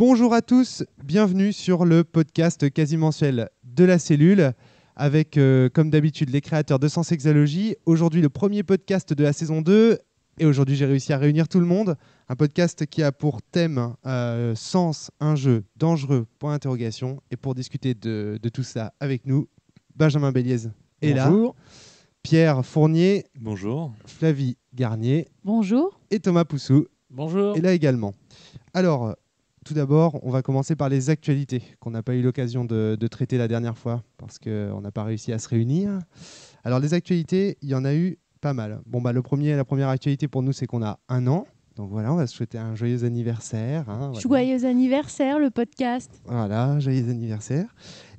Bonjour à tous, bienvenue sur le podcast quasi mensuel de la cellule avec, comme d'habitude, les créateurs de Sensexalogie. Aujourd'hui, le premier podcast de la saison 2 et aujourd'hui, j'ai réussi à réunir tout le monde. Un podcast qui a pour thème Sens, un jeu dangereux, point d'interrogation. Et pour discuter de tout ça avec nous, Benjamin Béliez est là. Bonjour. Pierre Fournier. Bonjour. Flavie Garnier. Bonjour. Et Thomas Poussou. Bonjour. Et là également. Alors, tout d'abord, on va commencer par les actualités qu'on n'a pas eu l'occasion de traiter la dernière fois parce qu'on n'a pas réussi à se réunir. Alors, les actualités, il y en a eu pas mal. Bon, bah, la première actualité pour nous, c'est qu'on a 1 an. Donc voilà, on va se souhaiter un joyeux anniversaire. Voilà. Joyeux anniversaire, le podcast. Voilà, joyeux anniversaire.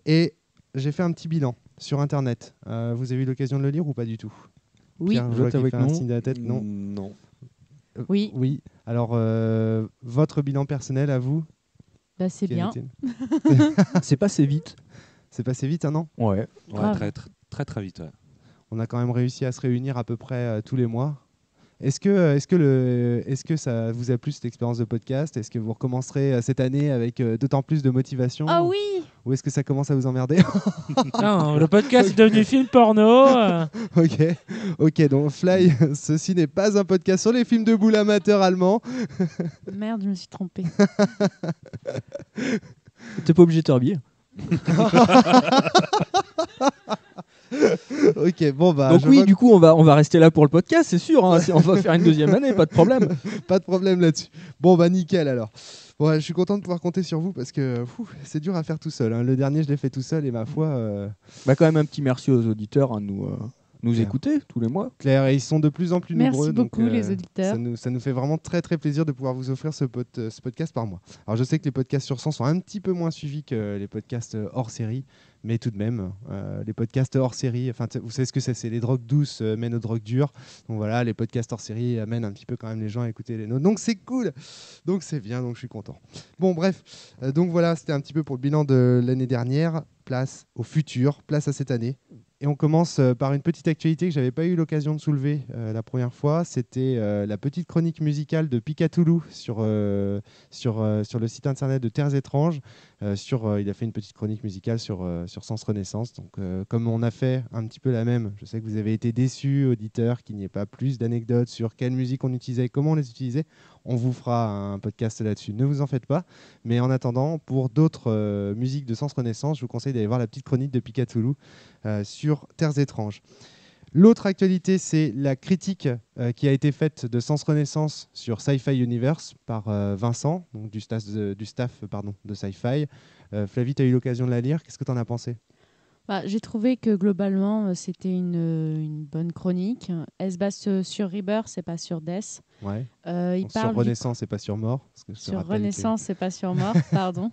Et j'ai fait un petit bilan sur Internet. Vous avez eu l'occasion de le lire ou pas du tout? Oui. Pierre, je vois qu'il fait un signe de la tête. Non. Non. Oui. Oui. Alors, votre bilan personnel à vous? Bah, c'est Quel bien. était-il? C'est passé vite. C'est passé vite, un an? Ouais. Ouais, très vite. Ouais. On a quand même réussi à se réunir à peu près tous les mois. Est-ce que ça vous a plu cette expérience de podcast? Est-ce que vous recommencerez cette année avec d'autant plus de motivation? Ah oui. Ou est-ce que ça commence à vous emmerder? Non, le podcast est devenu film porno. Ok, donc Fly, ceci n'est pas un podcast sur les films de boules amateurs allemands. Merde, je me suis trompée. T'es pas obligé de t'habiller. Ok, bon bah. Donc oui, du coup, on va rester là pour le podcast, c'est sûr. Hein. On va faire une deuxième année, pas de problème. Pas de problème là-dessus. Bon bah nickel alors. Bon, je suis content de pouvoir compter sur vous parce que c'est dur à faire tout seul. Hein. Le dernier, je l'ai fait tout seul et ma foi. Bah quand même un petit merci aux auditeurs à nous Claire. écouter tous les mois. Claire, et ils sont de plus en plus Merci nombreux. beaucoup, donc, les auditeurs. Ça nous fait vraiment très très plaisir de pouvoir vous offrir ce podcast par mois. Alors je sais que les podcasts sur 100 sont un petit peu moins suivis que les podcasts hors série, mais tout de même, les podcasts hors série, vous savez ce que c'est les drogues douces mènent aux drogues dures. Donc voilà, les podcasts hors série amènent un petit peu quand même les gens à écouter les nôtres. Donc c'est cool, donc c'est bien, donc je suis content. Bon bref, donc voilà, c'était un petit peu pour le bilan de l'année dernière. Place au futur, place à cette année. Et on commence par une petite actualité que je n'avais pas eu l'occasion de soulever la première fois. C'était la petite chronique musicale de Picatoulou sur le site internet de Terres Étranges. Il a fait une petite chronique musicale sur Sens Renaissance. Donc, comme on a fait un petit peu la même, je sais que vous avez été déçus, auditeurs, qu'il n'y ait pas plus d'anecdotes sur quelle musique on utilisait, comment on les utilisait. On vous fera un podcast là-dessus, ne vous en faites pas. Mais en attendant, pour d'autres musiques de Sens Renaissance, je vous conseille d'aller voir la petite chronique de Picatoulou sur Terres Étranges. L'autre actualité, c'est la critique qui a été faite de Sens Renaissance sur Sci-Fi Universe par Vincent, donc du staff de Sci-Fi. Flavie, tu as eu l'occasion de la lire. Qu'est-ce que tu en as pensé? J'ai trouvé que globalement, c'était une bonne chronique. Elle se base sur Rebirth, c'est pas sur Death. Ouais. Il Donc, parle sur Renaissance et pas sur Mort. Parce que je te sur rappelle Renaissance, c'est pas sur Mort, pardon.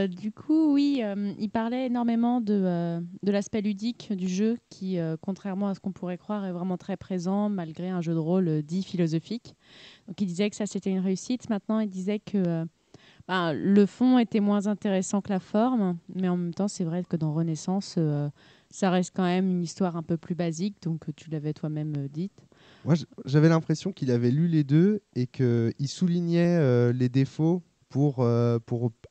Du coup, oui, il parlait énormément de l'aspect ludique du jeu qui, contrairement à ce qu'on pourrait croire, est vraiment très présent malgré un jeu de rôle dit philosophique. Donc, il disait que ça, c'était une réussite. Maintenant, il disait que le fond était moins intéressant que la forme, mais en même temps, c'est vrai que dans Renaissance, ça reste quand même une histoire un peu plus basique, donc tu l'avais toi-même dite. Moi, j'avais l'impression qu'il avait lu les deux et qu'il soulignait les défauts pour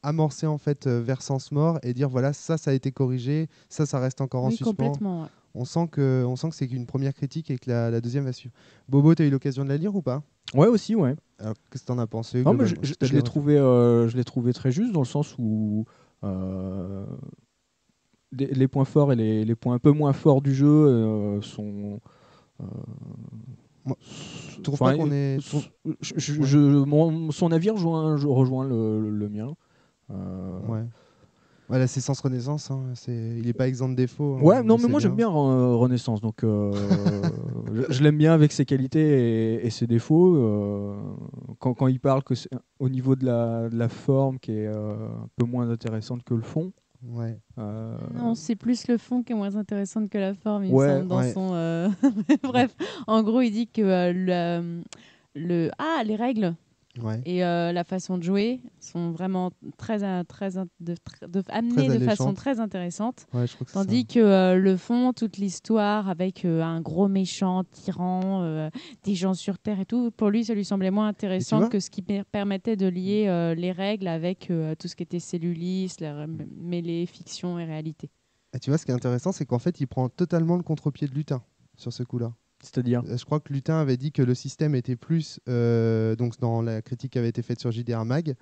amorcer en fait vers Sens Mort et dire voilà, ça a été corrigé, ça reste encore en Oui, suspens. complètement. Ouais. On sent que c'est qu'une première critique et que la deuxième va suivre. Bobo, tu as eu l'occasion de la lire ou pas? Ouais, aussi, ouais. Alors, qu'est-ce que tu en as pensé? Non, mais je l'ai trouvé très juste dans le sens où les points forts et les points un peu moins forts du jeu sont. Je trouve pas qu'on est. Son avis rejoint le mien. Ouais. Voilà, c'est Sens Renaissance. Hein. Il n'est pas exempt de défauts. Hein. Ouais, non, mais moi j'aime bien Renaissance, donc je l'aime bien avec ses qualités et ses défauts. Quand il parle que c'est au niveau de la forme qui est un peu moins intéressante que le fond. Ouais. Non, c'est plus le fond qui est moins intéressante que la forme, il me Ouais, semble, dans ouais. son... Bref, en gros, il dit que les règles Ouais. Et la façon de jouer sont vraiment amenées de façon alléchantes. très intéressante. Ouais, je crois que c'est Tandis ça. que le fond, toute l'histoire avec un gros méchant tyran, des gens sur Terre et tout, pour lui, ça lui semblait moins intéressant vois que ce qui permettait de lier les règles avec tout ce qui était celluliste, mêler fiction et réalité. Et tu vois, ce qui est intéressant, c'est qu'en fait, il prend totalement le contre-pied de Lutin sur ce coup-là. C'est-à-dire Je crois que Lutin avait dit que le système était plus, donc dans la critique qui avait été faite sur JDR Mag,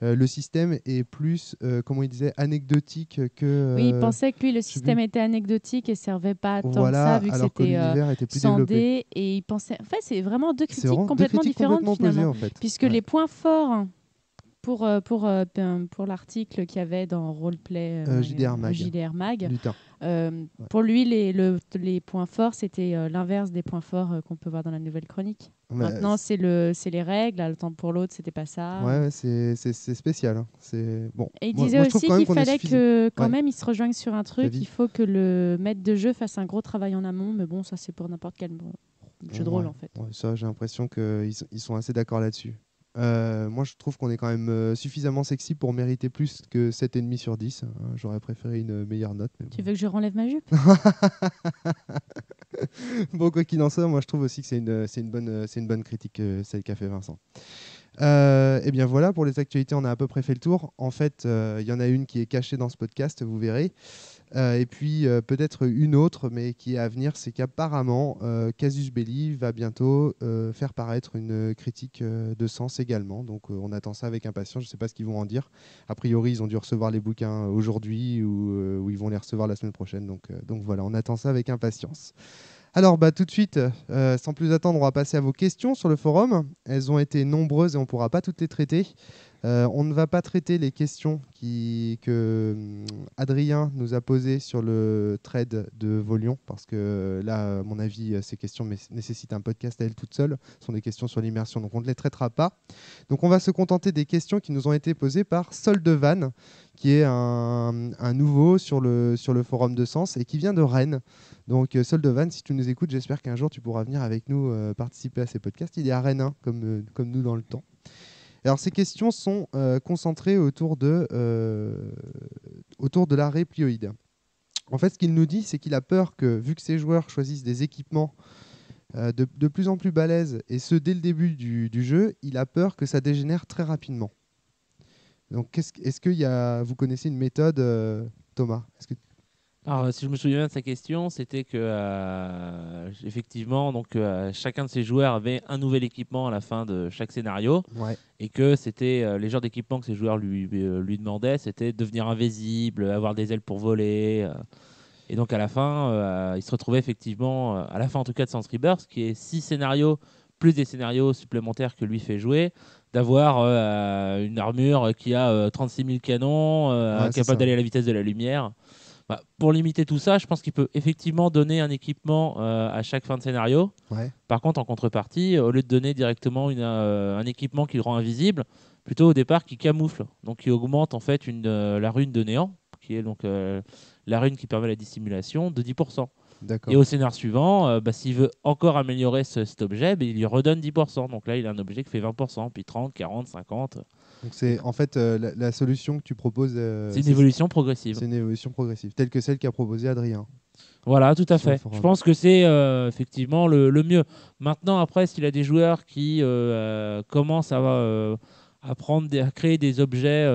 le système est plus, comment il disait, anecdotique que. Oui, il pensait que lui, le je sais système plus. était anecdotique et servait pas tant Voilà, que ça, vu que alors que c'était l'univers était plus développé. scandé. Et il pensait. En fait, c'est vraiment deux C'est critiques vraiment deux complètement critiques différentes complètement opposées, finalement. en fait. Puisque Ouais. les points forts pour l'article qu'il y avait dans Roleplay JDR Mag. JDR Mag, Lutin. pour lui, les points forts, c'était l'inverse des points forts qu'on peut voir dans la nouvelle chronique. Mais, Maintenant, c'est les règles. Le temps pour l'autre, c'était pas ça. Ouais, c'est spécial. Hein. C'est bon. Et il Moi, disait je trouve aussi quand même qu'il qu'on est fallait suffisant. que quand Ouais. même ils se rejoignent sur un truc. Vas-y. Il faut que le maître de jeu fasse un gros travail en amont. Mais bon, ça c'est pour n'importe quel jeu de rôle en fait. Ouais, ça, j'ai l'impression qu'ils sont assez d'accord là-dessus. Moi, je trouve qu'on est quand même suffisamment sexy pour mériter plus que 7,5 sur 10. Hein. J'aurais préféré une meilleure note. Mais Tu veux que je renlève ma jupe? bon, quoi qu'il en soit, moi, je trouve aussi que c'est une bonne critique, celle qu'a fait Vincent. Et bien voilà, pour les actualités, on a à peu près fait le tour. En fait, il y en a une qui est cachée dans ce podcast, vous verrez. Et puis peut-être une autre, mais qui est à venir, c'est qu'apparemment Casus Belli va bientôt faire paraître une critique de Sens également. Donc on attend ça avec impatience. Je ne sais pas ce qu'ils vont en dire. A priori, ils ont dû recevoir les bouquins aujourd'hui ou ils vont les recevoir la semaine prochaine. Donc voilà, on attend ça avec impatience. Alors tout de suite, sans plus attendre, on va passer à vos questions sur le forum. Elles ont été nombreuses et on ne pourra pas toutes les traiter. On ne va pas traiter les questions que Adrien nous a posées sur le trade de Volion, parce que là, à mon avis, ces questions nécessitent un podcast à elles toutes seules. Ce sont des questions sur l'immersion, donc on ne les traitera pas. Donc on va se contenter des questions qui nous ont été posées par Soldevan, qui est un nouveau sur le forum de Sens et qui vient de Rennes. Donc Soldevan, si tu nous écoutes, j'espère qu'un jour tu pourras venir avec nous participer à ces podcasts. Il est à Rennes, hein, comme nous dans le temps. Alors ces questions sont concentrées autour de la réplioïde. En fait, ce qu'il nous dit, c'est qu'il a peur que, vu que ses joueurs choisissent des équipements de plus en plus balèzes, et ce dès le début du jeu, il a peur que ça dégénère très rapidement. Donc est-ce que vous connaissez une méthode, Thomas? Alors, si je me souviens bien de sa question, c'était que effectivement, donc chacun de ses joueurs avait un nouvel équipement à la fin de chaque scénario, Ouais. et que c'était les genres d'équipements que ses joueurs lui demandaient, c'était devenir invisible, avoir des ailes pour voler. Et donc à la fin, il se retrouvait effectivement, à la fin en tout cas de Sans Rebirth, qui est 6 scénarios plus des scénarios supplémentaires que lui fait jouer, d'avoir une armure qui a 36 000 canons, Ouais, c'est capable ça. d'aller à la vitesse de la lumière. Pour limiter tout ça, je pense qu'il peut effectivement donner un équipement à chaque fin de scénario. Ouais. Par contre, en contrepartie, au lieu de donner directement un équipement qui le rend invisible, plutôt au départ qui camoufle, donc qui augmente en fait la rune de néant, qui est donc la rune qui permet la dissimulation, de 10%. D'accord. Et au scénar suivant, s'il veut encore améliorer cet objet, il lui redonne 10%. Donc là, il a un objet qui fait 20%, puis 30, 40, 50. Donc c'est en fait la solution que tu proposes. C'est une évolution progressive. C'est une évolution progressive, telle que celle qu'a proposée Adrien. Voilà, tout à Sur le fait. forum. Je pense que c'est effectivement le mieux. Maintenant, après, s'il a des joueurs qui commencent à créer des objets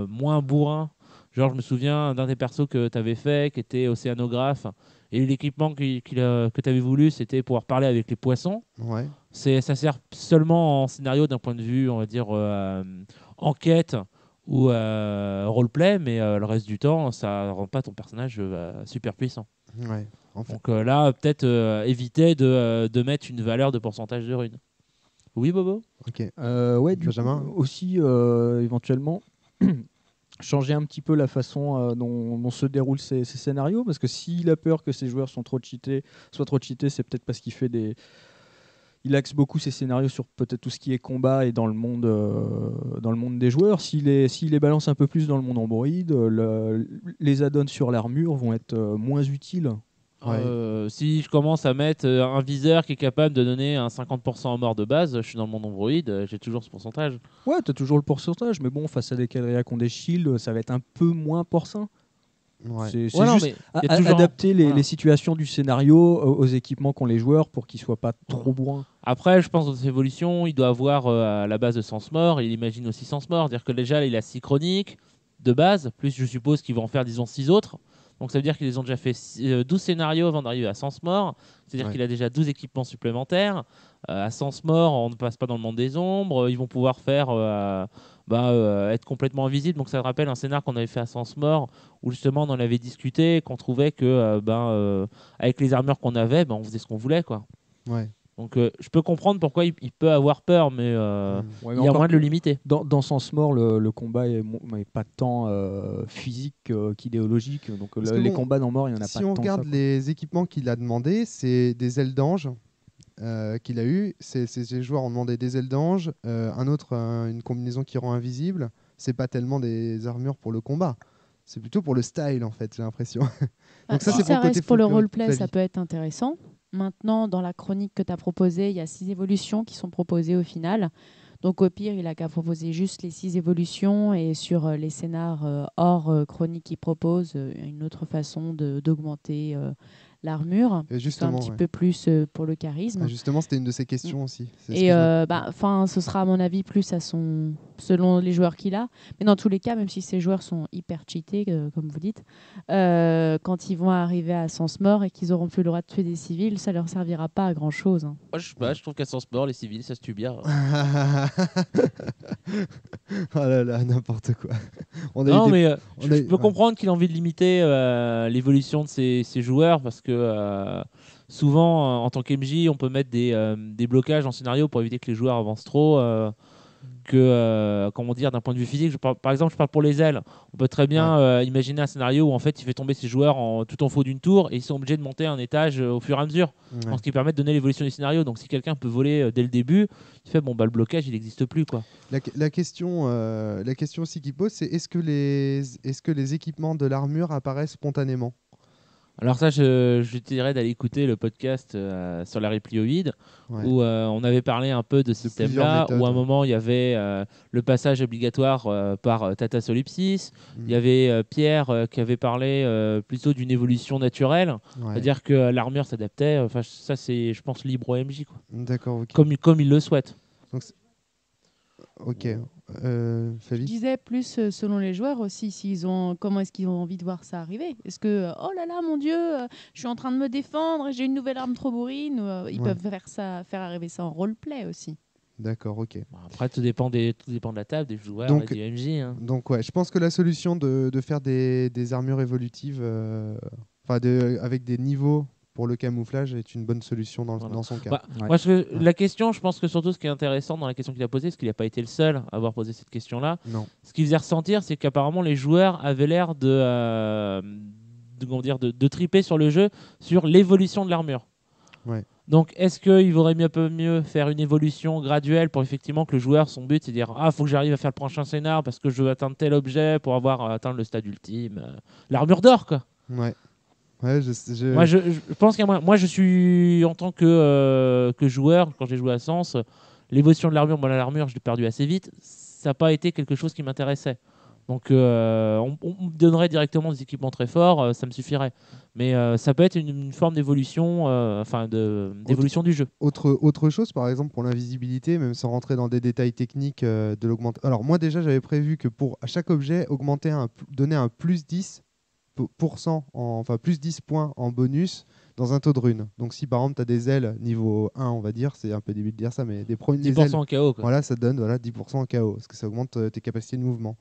moins bourrins, genre je me souviens d'un des persos que tu avais fait, qui était océanographe, et l'équipement que tu avais voulu, c'était pouvoir parler avec les poissons. Ouais. Ça sert seulement en scénario d'un point de vue, on va dire, enquête ou roleplay, mais le reste du temps, ça rend pas ton personnage super puissant. Ouais. En fait, Donc là, peut-être éviter de mettre une valeur de pourcentage de runes. Oui, Bobo? ok. Ouais, du Benjamin coup, aussi, éventuellement, changer un petit peu la façon dont se déroulent ces scénarios, parce que s'il a peur que ses joueurs soient trop cheatés, c'est peut-être parce qu'il fait il axe beaucoup ses scénarios sur peut-être tout ce qui est combat et dans le monde des joueurs. S'il les balance un peu plus dans le monde Android, les add-ons sur l'armure vont être moins utiles Si je commence à mettre un viseur qui est capable de donner un 50% en mort de base, je suis dans mon Android, j'ai toujours ce pourcentage. Ouais, t'as toujours le pourcentage, mais bon, face à des quadrillas qui ont des shields, ça va être un peu moins porcin. Ouais. C'est Ouais, non, juste mais y a toujours adapter voilà. les situations du scénario aux équipements qu'ont les joueurs pour qu'ils soient pas trop bourrins. Après, je pense dans cette évolution, il doit avoir à la base de sens mort, il imagine aussi sens mort. C'est-à-dire que déjà, il a 6 chroniques de base, plus je suppose qu'ils vont en faire, disons, 6 autres. Donc ça veut dire qu'ils ont déjà fait 12 scénarios avant d'arriver à sens mort. C'est-à-dire qu'il a déjà 12 équipements supplémentaires. À sens mort, on ne passe pas dans le monde des ombres. Ils vont pouvoir faire être complètement invisible. Donc ça me rappelle un scénar qu'on avait fait à sens mort, où justement on en avait discuté, qu'on trouvait que avec les armures qu'on avait, on faisait ce qu'on voulait, quoi. Ouais. Donc je peux comprendre pourquoi il peut avoir peur, mais Ouais, il y a moyen de le limiter. Dans Sens Mort, le combat est pas tant physique qu'idéologique. Donc les combats dans Mort, il n'y en a pas tant. Si on que regarde ça, les équipements qu'il a demandé, c'est des ailes d'ange qu'il a eu. Ces joueurs ont demandé des ailes d'ange, un autre une combinaison qui rend invisible. C'est pas tellement des armures pour le combat, c'est plutôt pour le style en fait, j'ai l'impression. Donc si c'est ça le côté reste pour le folklorique roleplay, de la ça vie. peut être intéressant. Maintenant, dans la chronique que tu as proposée, il y a 6 évolutions qui sont proposées au final. Donc au pire, il a qu'à proposer juste les 6 évolutions et sur les scénars hors chronique qu'il propose, une autre façon d'augmenter l'armure, Et qui soit un justement, petit ouais. peu plus pour le charisme. Ah, justement, c'était une de ses questions aussi. C'est ce Et que je- ce sera à mon avis plus selon les joueurs qu'il a. Mais dans tous les cas, même si ces joueurs sont hyper cheatés, comme vous dites, quand ils vont arriver à sens mort et qu'ils auront plus le droit de tuer des civils, ça leur servira pas à grand chose. Moi, je sais pas, je trouve qu'à sens mort, les civils, ça se tue bien. Oh là là, n'importe quoi. On a Non, eu des- mais on je a eu- peux ouais. comprendre qu'il a envie de limiter l'évolution de ses joueurs parce que souvent, en tant qu'MJ, on peut mettre des blocages en scénario pour éviter que les joueurs avancent trop. Comment dire, d'un point de vue physique, par exemple, je parle pour les ailes. On peut très bien imaginer un scénario où en fait il fait tomber ses joueurs tout en faux d'une tour et ils sont obligés de monter un étage au fur et à mesure. Ouais. Ce qui permet de donner l'évolution du scénario. Donc si quelqu'un peut voler dès le début, il fait le blocage il n'existe plus, quoi. La question aussi qu'il pose, c'est est-ce que les équipements de l'armure apparaissent spontanément? Alors ça, je te dirais d'aller écouter le podcast sur la réplioïde, Ouais. où on avait parlé un peu de ce plusieurs système-là, méthodes, où à un ouais. moment, il y avait le passage obligatoire par Tata Solipsis. Il y avait Pierre qui avait parlé plutôt d'une évolution naturelle, Ouais. c'est-à-dire que l'armure s'adaptait. Enfin, ça, c'est, je pense, libre au MJ, quoi. D'accord, ok. Comme il le souhaite. Ok. Je Fabi? disais plus selon les joueurs aussi, comment est-ce qu'ils ont envie de voir ça arriver. Est-ce que, oh là là, mon Dieu, je suis en train de me défendre et j'ai une nouvelle arme trop bourrine, ou, ils peuvent faire arriver ça en roleplay aussi. D'accord, ok. Bon, après, tout dépend de la table, des joueurs Donc- et du MJ. Hein. Donc ouais, je pense que la solution de faire des armures évolutives, avec des niveaux pour le camouflage est une bonne solution Voilà. dans son cas. Bah, Ouais. moi, la question, je pense que surtout ce qui est intéressant dans la question qu'il a posée, c'est qu'il n'a pas été le seul à avoir posé cette question-là. Non. Ce qui faisait ressentir, c'est qu'apparemment les joueurs avaient l'air de triper sur le jeu, sur l'évolution de l'armure. Ouais. Donc, est-ce qu'il vaudrait un peu mieux faire une évolution graduelle pour effectivement que le joueur, son but, c'est de dire « Ah, faut que j'arrive à faire le prochain scénar parce que je veux atteindre tel objet pour avoir atteindre le stade ultime. L'armure d'or, quoi. Ouais. Ouais, Moi, je pense qu'à moi, je suis en tant que joueur, quand j'ai joué à Sens, l'évolution de l'armure, l'armure, je l'ai perdu assez vite. Ça n'a pas été quelque chose qui m'intéressait. Donc, on me donnerait directement des équipements très forts, ça me suffirait. Mais ça peut être une forme d'évolution, d'évolution du jeu. Autre chose, par exemple, pour l'invisibilité, même sans rentrer dans des détails techniques de l'augmentation. Alors, moi, déjà, j'avais prévu que pour à chaque objet, donner un plus 10%, plus 10 points en bonus dans un taux de rune. Donc, si par exemple, tu as des ailes niveau 1, on va dire, c'est un peu débile de dire ça, mais des premiers 10% en KO. Quoi. voilà, ça te donne 10% en KO, parce que ça augmente tes capacités de mouvement.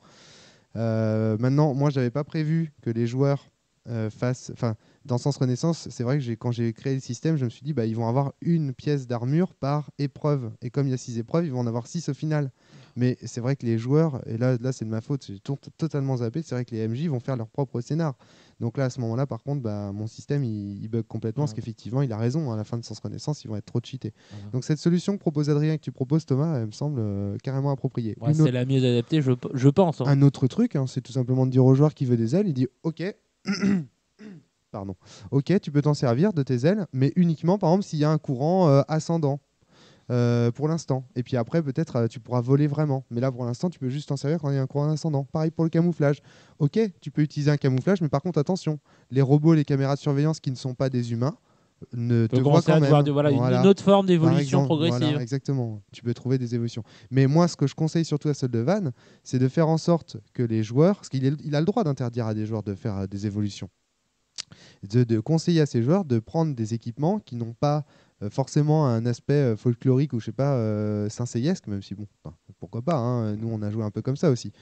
Maintenant, moi, j'avais pas prévu que les joueurs dans Sens Renaissance, c'est vrai que quand j'ai créé le système, je me suis dit, ils vont avoir une pièce d'armure par épreuve. Et comme il y a 6 épreuves, ils vont en avoir 6 au final. Mais c'est vrai que les joueurs, et là c'est de ma faute, j'ai totalement zappé, c'est vrai que les MJ vont faire leur propre scénar. Donc là, à ce moment-là, par contre, mon système, il bug complètement, parce qu'effectivement, il a raison, à la fin de Sens Renaissance, ils vont être trop cheatés. Donc cette solution que propose Adrien, que tu proposes, Thomas, elle me semble carrément appropriée. Ouais, c'est la mieux adaptée, je pense. Hein. Un autre truc, c'est tout simplement de dire au joueur qui veut des ailes, il dit « Ok ». pardon. Ok, tu peux t'en servir de tes ailes, mais uniquement, par exemple, s'il y a un courant ascendant. Pour l'instant. Et puis après, peut-être, tu pourras voler vraiment. Mais là, pour l'instant, tu peux juste t'en servir quand il y a un courant ascendant. Pareil pour le camouflage. Ok, tu peux utiliser un camouflage, mais par contre, attention, les robots, les caméras de surveillance qui ne sont pas des humains ne te voient quand même. Une autre forme Par d'évolution exemple, progressive. voilà, exactement. Tu peux trouver des évolutions. Mais moi, ce que je conseille surtout à Soldevan, c'est de faire en sorte que les joueurs, parce qu'il a le droit d'interdire à des joueurs de faire des évolutions, de conseiller à ces joueurs de prendre des équipements qui n'ont pas forcément un aspect folklorique ou je sais pas saint-seiesque, même si bon, pourquoi pas, hein, nous on a joué un peu comme ça aussi,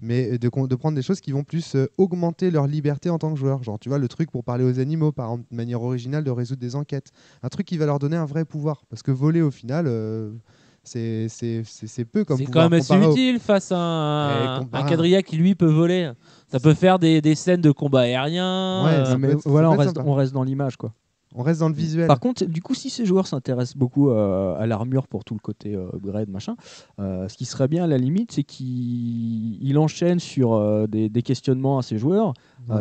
mais de prendre des choses qui vont plus augmenter leur liberté en tant que joueur, genre tu vois le truc pour parler aux animaux, par exemple, de manière originale de résoudre des enquêtes, un truc qui va leur donner un vrai pouvoir, parce que voler au final c'est peu comme c'est pouvoir. quand même assez utile face à un quadrilla qui lui peut voler. Ça peut faire des scènes de combat aérien. Ouais, mais voilà, on reste dans l'image, quoi. On reste dans le visuel. Par contre, du coup, si ces joueurs s'intéressent beaucoup à l'armure pour tout le côté upgrade, machin, ce qui serait bien à la limite, c'est qu'il enchaîne sur des questionnements à ces joueurs,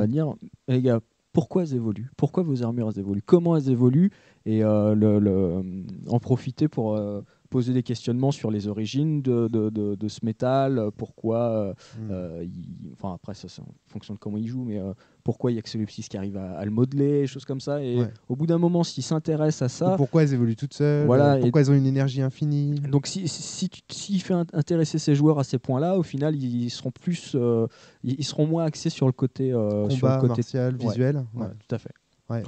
dire les gars, pourquoi elles évoluent ? Pourquoi vos armures elles évoluent ? Comment elles évoluent ? Et en profiter pour poser des questionnements sur les origines de ce métal, pourquoi, enfin après ça c'est en fonction de comment il joue, mais pourquoi il y a que Solipsis qui arrive à le modeler, choses comme ça. Et au bout d'un moment, s'il s'intéresse à ça, ou pourquoi elles évoluent toutes seules, voilà, pourquoi elles ont une énergie infinie. Donc s'il fait intéresser ses joueurs à ces points-là, au final ils seront plus, ils seront moins axés sur le côté combat, martial, visuel. Ouais, tout à fait. Ouais,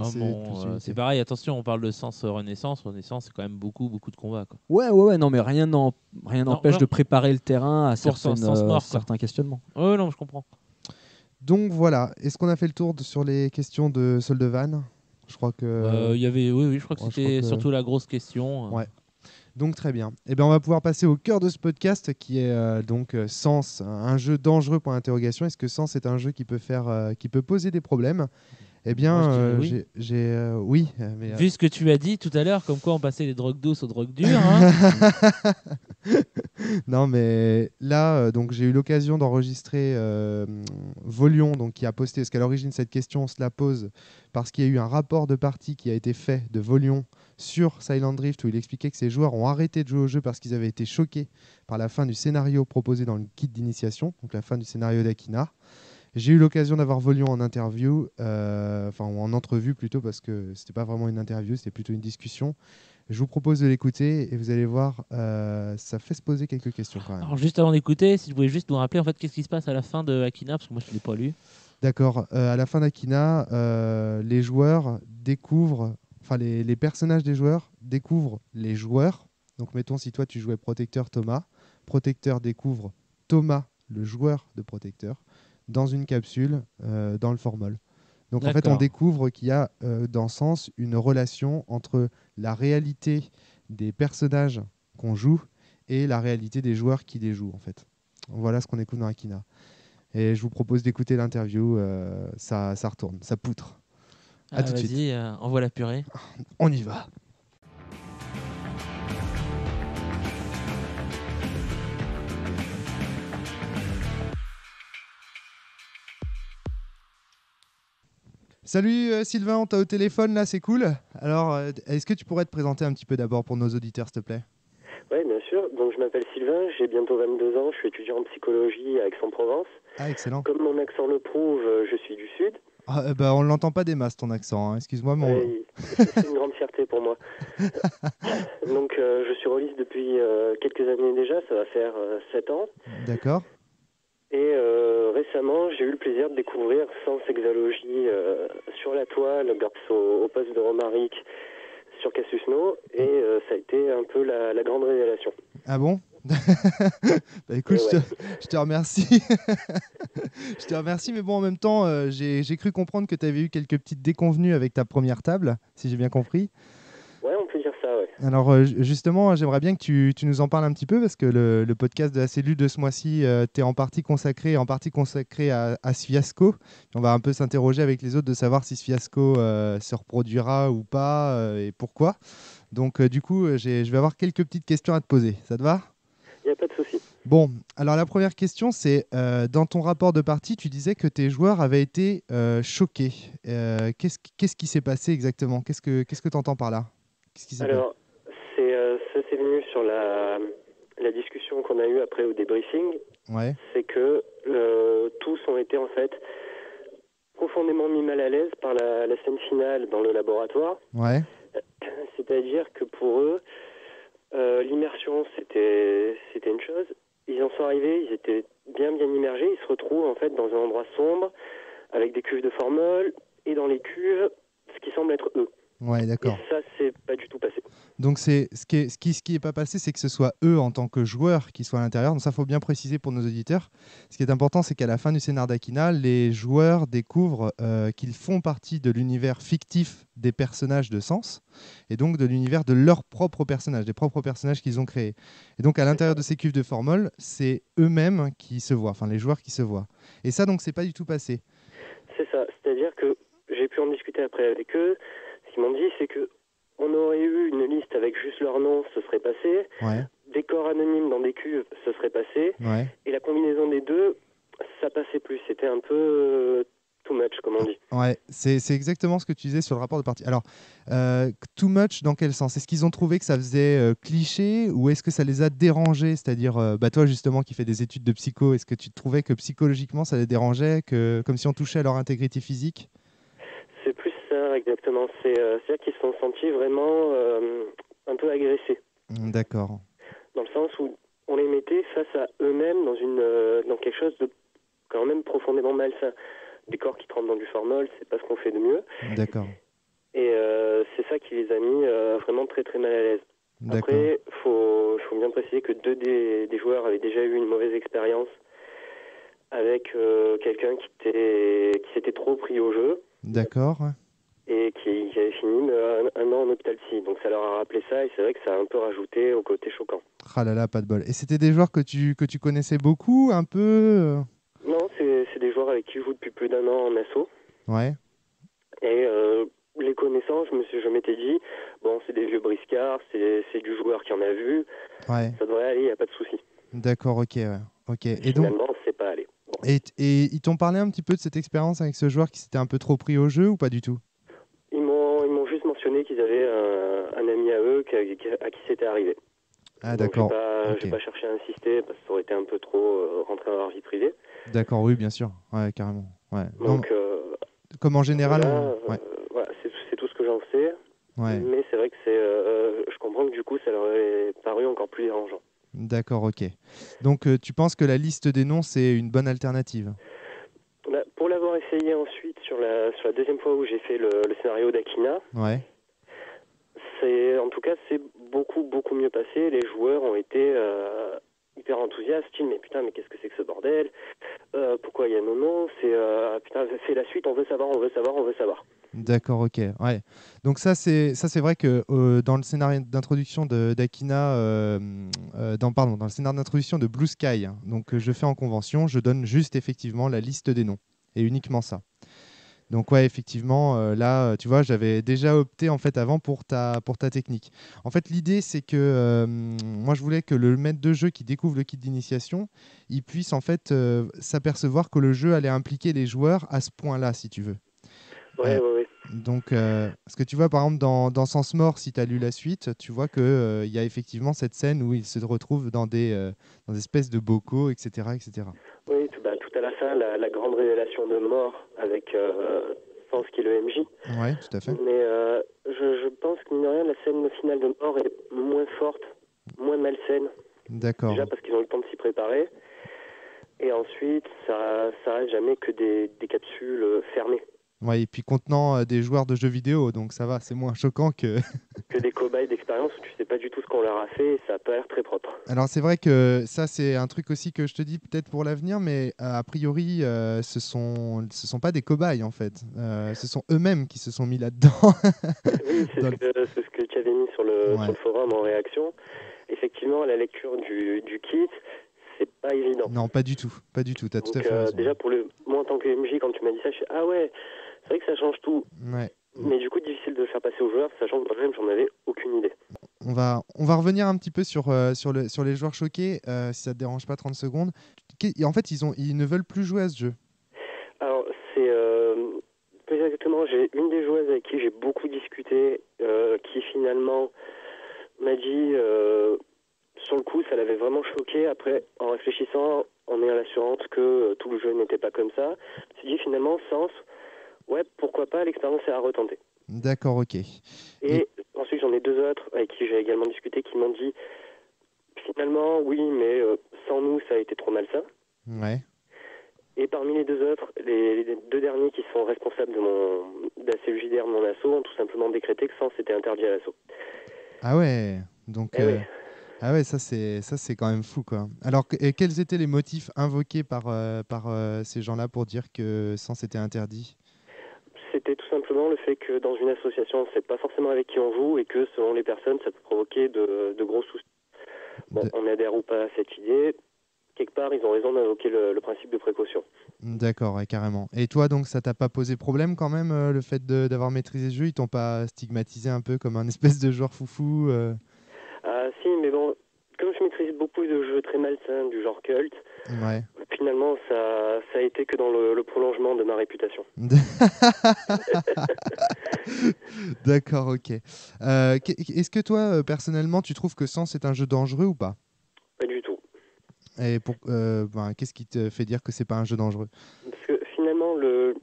c'est pareil, attention, on parle de sens Renaissance, c'est quand même beaucoup de combats, quoi. Ouais, non, mais rien n'empêche de préparer le terrain à certains questionnements. Ouais, non, je comprends. Donc voilà, est-ce qu'on a fait le tour sur les questions de Soldevan ? Je crois que je crois que c'était surtout la grosse question. Ouais. Donc très bien. Eh bien, on va pouvoir passer au cœur de ce podcast qui est donc Sens, un jeu dangereux pour l'interrogation. Est-ce que Sens est un jeu qui peut poser des problèmes ? Eh bien, oui. Mais, vu ce que tu as dit tout à l'heure, comme quoi on passait des drogues douces aux drogues dures. Hein. Non, mais là, donc j'ai eu l'occasion d'enregistrer Volion, donc qui a posté, parce qu'à l'origine cette question on se la pose parce qu'il y a eu un rapport de partie qui a été fait de Volion sur Silent Drift où il expliquait que ses joueurs ont arrêté de jouer au jeu parce qu'ils avaient été choqués par la fin du scénario proposé dans le kit d'initiation, donc la fin du scénario d'Akina. J'ai eu l'occasion d'avoir Volion en interview, ou en entrevue plutôt, parce que c'était pas vraiment une interview, c'était plutôt une discussion. Je vous propose de l'écouter et vous allez voir, ça fait se poser quelques questions quand même. Alors juste avant d'écouter, si vous pouvez juste nous rappeler en fait qu'est-ce qui se passe à la fin de Akina, parce que moi je ne l'ai pas lu. D'accord. À la fin d'Akina, les joueurs découvrent, enfin les personnages des joueurs découvrent les joueurs. Donc mettons si toi tu jouais Protecteur Thomas, Protecteur découvre Thomas, le joueur de Protecteur, dans une capsule dans le formol. Donc en fait on découvre qu'il y a dans Sens une relation entre la réalité des personnages qu'on joue et la réalité des joueurs qui les jouent en fait. Voilà ce qu'on écoute dans Akina. Et je vous propose d'écouter l'interview, ça retourne, ça poutre. À tout de suite. Vas-y, envoie la purée. On y va. Salut Sylvain, on t'a au téléphone là, c'est cool. Alors, est-ce que tu pourrais te présenter un petit peu d'abord pour nos auditeurs, s'il te plaît ? Oui, bien sûr. Donc, je m'appelle Sylvain, j'ai bientôt 22 ans, je suis étudiant en psychologie à Aix-en-Provence. Ah, excellent. Comme mon accent le prouve, je suis du Sud. Ah, on ne l'entend pas des masses, ton accent. Hein. Excuse-moi, mon... C'est une grande fierté pour moi. Donc, je suis rôliste depuis quelques années déjà, ça va faire 7 ans. D'accord. Et récemment, j'ai eu le plaisir de découvrir Sens Exalogie sur la toile, grâce au poste de Romaric sur Casus No, et ça a été un peu la grande révélation. Ah bon ? Bah écoute, je te remercie. Je te remercie, mais bon, en même temps, j'ai cru comprendre que tu avais eu quelques petites déconvenues avec ta première table, si j'ai bien compris. Ouais, on peut dire ça, ouais. Alors justement, j'aimerais bien que tu nous en parles un petit peu, parce que le podcast de la cellule de ce mois-ci t'est en partie consacré à ce fiasco. On va un peu s'interroger avec les autres de savoir si ce fiasco se reproduira ou pas et pourquoi. Donc du coup, je vais avoir quelques petites questions à te poser. Ça te va ? Il n'y a pas de souci. Bon, alors la première question, c'est dans ton rapport de partie, tu disais que tes joueurs avaient été choqués. Qu'est-ce qui s'est passé exactement? Qu'est-ce que tu entends par là? Qu'est-ce qui s'est passé? Alors, ça c'est venu sur la discussion qu'on a eue après au débriefing. Ouais, C'est que tous ont été en fait profondément mis mal à l'aise par la scène finale dans le laboratoire. ouais, C'est-à-dire que pour eux, l'immersion c'était une chose. Ils en sont arrivés, ils étaient bien immergés. Ils se retrouvent en fait dans un endroit sombre avec des cuves de formol et dans les cuves, ce qui semble être eux. ouais, Et d'accord. ça, c'est pas du tout passé. Donc c'est ce qui est pas passé, c'est que ce soit eux en tant que joueurs qui soient à l'intérieur. Donc ça, faut bien préciser pour nos auditeurs. Ce qui est important, c'est qu'à la fin du scénar d'Akina, les joueurs découvrent qu'ils font partie de l'univers fictif des personnages de Sens, et donc de l'univers de leurs propres personnages, des propres personnages qu'ils ont créés. Et donc à l'intérieur de ces cuves de formol, c'est eux-mêmes qui se voient, enfin les joueurs qui se voient. Et ça, donc, c'est pas du tout passé. C'est ça. C'est-à-dire que j'ai pu en discuter après avec eux. Ce qu'ils m'ont dit, c'est que on aurait eu une liste avec juste leur nom, ce serait passé. Ouais, Des corps anonymes dans des cuves, ce serait passé. ouais. Et la combinaison des deux, ça passait plus. C'était un peu too much, comme on dit. Ouais, c'est exactement ce que tu disais sur le rapport de partie. Alors, too much dans quel sens? Est-ce qu'ils ont trouvé que ça faisait cliché ou est-ce que ça les a dérangés? C'est-à-dire, bah toi justement qui fais des études de psycho, est-ce que tu trouvais que psychologiquement ça les dérangeait, comme si on touchait à leur intégrité physique? C'est plus ça, exactement. C'est-à-dire qu'ils se sont sentis vraiment un peu agressés. D'accord. Dans le sens où on les mettait face à eux-mêmes dans quelque chose de quand même profondément malsain. Des corps qui trempent dans du formol, c'est pas ce qu'on fait de mieux. D'accord. Et c'est ça qui les a mis vraiment très très mal à l'aise. D'accord. Après, faut bien préciser que deux des joueurs avaient déjà eu une mauvaise expérience avec quelqu'un qui s'était trop pris au jeu D'accord. et qui avait fini un an en hôpital psy. Donc ça leur a rappelé ça et c'est vrai que ça a un peu rajouté au côté choquant. Ah là là, pas de bol. Et c'était des joueurs que tu connaissais beaucoup, un peu Non, c'est des joueurs avec qui je joue depuis plus d'un an en asso. Ouais. Et les connaissants, je m'étais dit, bon, c'est des vieux briscards, c'est du joueur qui en a vu, Ouais. ça devrait aller, il n'y a pas de souci. D'accord, ok. Ouais. Ok. Et donc, Finalement, c'est pas allé. Bon. et ils t'ont parlé un petit peu de cette expérience avec ce joueur qui s'était un peu trop pris au jeu ou pas du tout? Ils m'ont juste mentionné qu'ils avaient un ami à eux à qui c'était arrivé. Ah Donc d'accord. j'ai pas cherché à insister parce que ça aurait été un peu trop rentrer dans leur vie privée. D'accord, oui, bien sûr. Ouais, carrément. Ouais. Donc Comme en général, voilà, ouais. voilà, c'est tout ce que j'en sais. Ouais. Mais c'est vrai que je comprends que du coup ça leur est paru encore plus dérangeant. D'accord, ok. Donc tu penses que la liste des noms, c'est une bonne alternative? Là, pour l'avoir essayé ensuite sur la deuxième fois où j'ai fait le scénario d'Akina, Ouais. en tout cas c'est beaucoup mieux passé. Les joueurs ont été hyper enthousiastes. Mais putain, mais qu'est-ce que c'est que ce bordel? Pourquoi il y a nos noms? Putain, fais la suite, on veut savoir. D'accord, ok. Ouais. Donc ça c'est vrai que dans le scénario d'introduction d'Akina, dans le scénario d'introduction de Blue Sky, hein, donc je fais en convention, je donne juste effectivement la liste des noms et uniquement ça. Donc ouais, effectivement, là, tu vois, j'avais déjà opté en fait avant pour ta technique. En fait, l'idée, c'est que moi, je voulais que le maître de jeu qui découvre le kit d'initiation, il puisse en fait s'apercevoir que le jeu allait impliquer les joueurs à ce point-là, si tu veux. Ouais. Donc, parce que tu vois, par exemple, dans Sens Mort, si tu as lu la suite, tu vois qu'il y a effectivement cette scène où ils se retrouvent dans des espèces de bocaux, etc., etc. Oui, tout à la fin, la grande révélation de mort avec Sens qui est le MJ. Ouais, tout à fait. Mais je pense que mine de rien, la scène finale de mort est moins forte, moins malsaine. D'accord. Déjà parce qu'ils ont eu le temps de s'y préparer. Et ensuite, ça reste jamais que des capsules fermées. Ouais, et puis contenant des joueurs de jeux vidéo, donc ça va, c'est moins choquant que... Que des cobayes d'expérience où tu sais pas du tout ce qu'on leur a fait et ça a pas l'air très propre. Alors c'est vrai que ça c'est un truc aussi que je te dis peut-être pour l'avenir, mais a priori ce sont pas des cobayes en fait. Ce sont eux-mêmes qui se sont mis là-dedans. Oui, c'est ce que tu avais mis sur le forum en réaction. Effectivement, la lecture du kit, c'est pas évident. Non, pas du tout, t'as tout à fait raison. Déjà moi en tant que MJ, quand tu m'as dit ça, je suis ah ouais, c'est vrai que ça change tout. Ouais. Mais du coup, difficile de le faire passer aux joueurs, sachant que moi-même, j'en avais aucune idée. On va on va revenir un petit peu sur les joueurs choqués, si ça te dérange pas 30 secondes. En fait, ils ne veulent plus jouer à ce jeu. Alors, c'est plus exactement, j'ai une des joueuses avec qui j'ai beaucoup discuté, qui finalement m'a dit, sur le coup, ça l'avait vraiment choqué. Après, en réfléchissant, en ayant l'assurance que tout le jeu n'était pas comme ça, je me suis dit finalement, Sens, ouais, pourquoi pas, l'expérience est à retenter. D'accord, ok. Et ensuite, j'en ai deux autres avec qui j'ai également discuté qui m'ont dit, finalement, oui, mais sans nous, ça a été trop malsain. Ouais. Et parmi les deux autres, les deux derniers qui sont responsables de la cellule JDR de mon asso ont tout simplement décrété que Sens était interdit à l'asso. Ah ouais. Donc. Eh oui. Ah ouais, ça c'est quand même fou, quoi. Alors, et quels étaient les motifs invoqués par ces gens-là pour dire que Sens était interdit? C'était tout simplement le fait que dans une association, on ne sait pas forcément avec qui on joue et que selon les personnes, ça peut provoquer de gros soucis. Bon, on adhère ou pas à cette idée. Quelque part, ils ont raison d'invoquer le principe de précaution. D'accord, ouais, carrément. Et toi, donc, ça t'a pas posé problème quand même, le fait d'avoir maîtrisé ce jeu? Ils t'ont pas stigmatisé un peu comme un espèce de joueur foufou Ah si, mais bon, comme je maîtrise beaucoup de jeux très malsains du genre culte, Ouais. finalement, ça a été que dans le prolongement de ma réputation. D'accord, ok. Est-ce que toi, personnellement, tu trouves que Sens est un jeu dangereux ou pas? Pas du tout. Et qu'est-ce qui te fait dire que c'est pas un jeu dangereux? Parce que finalement, le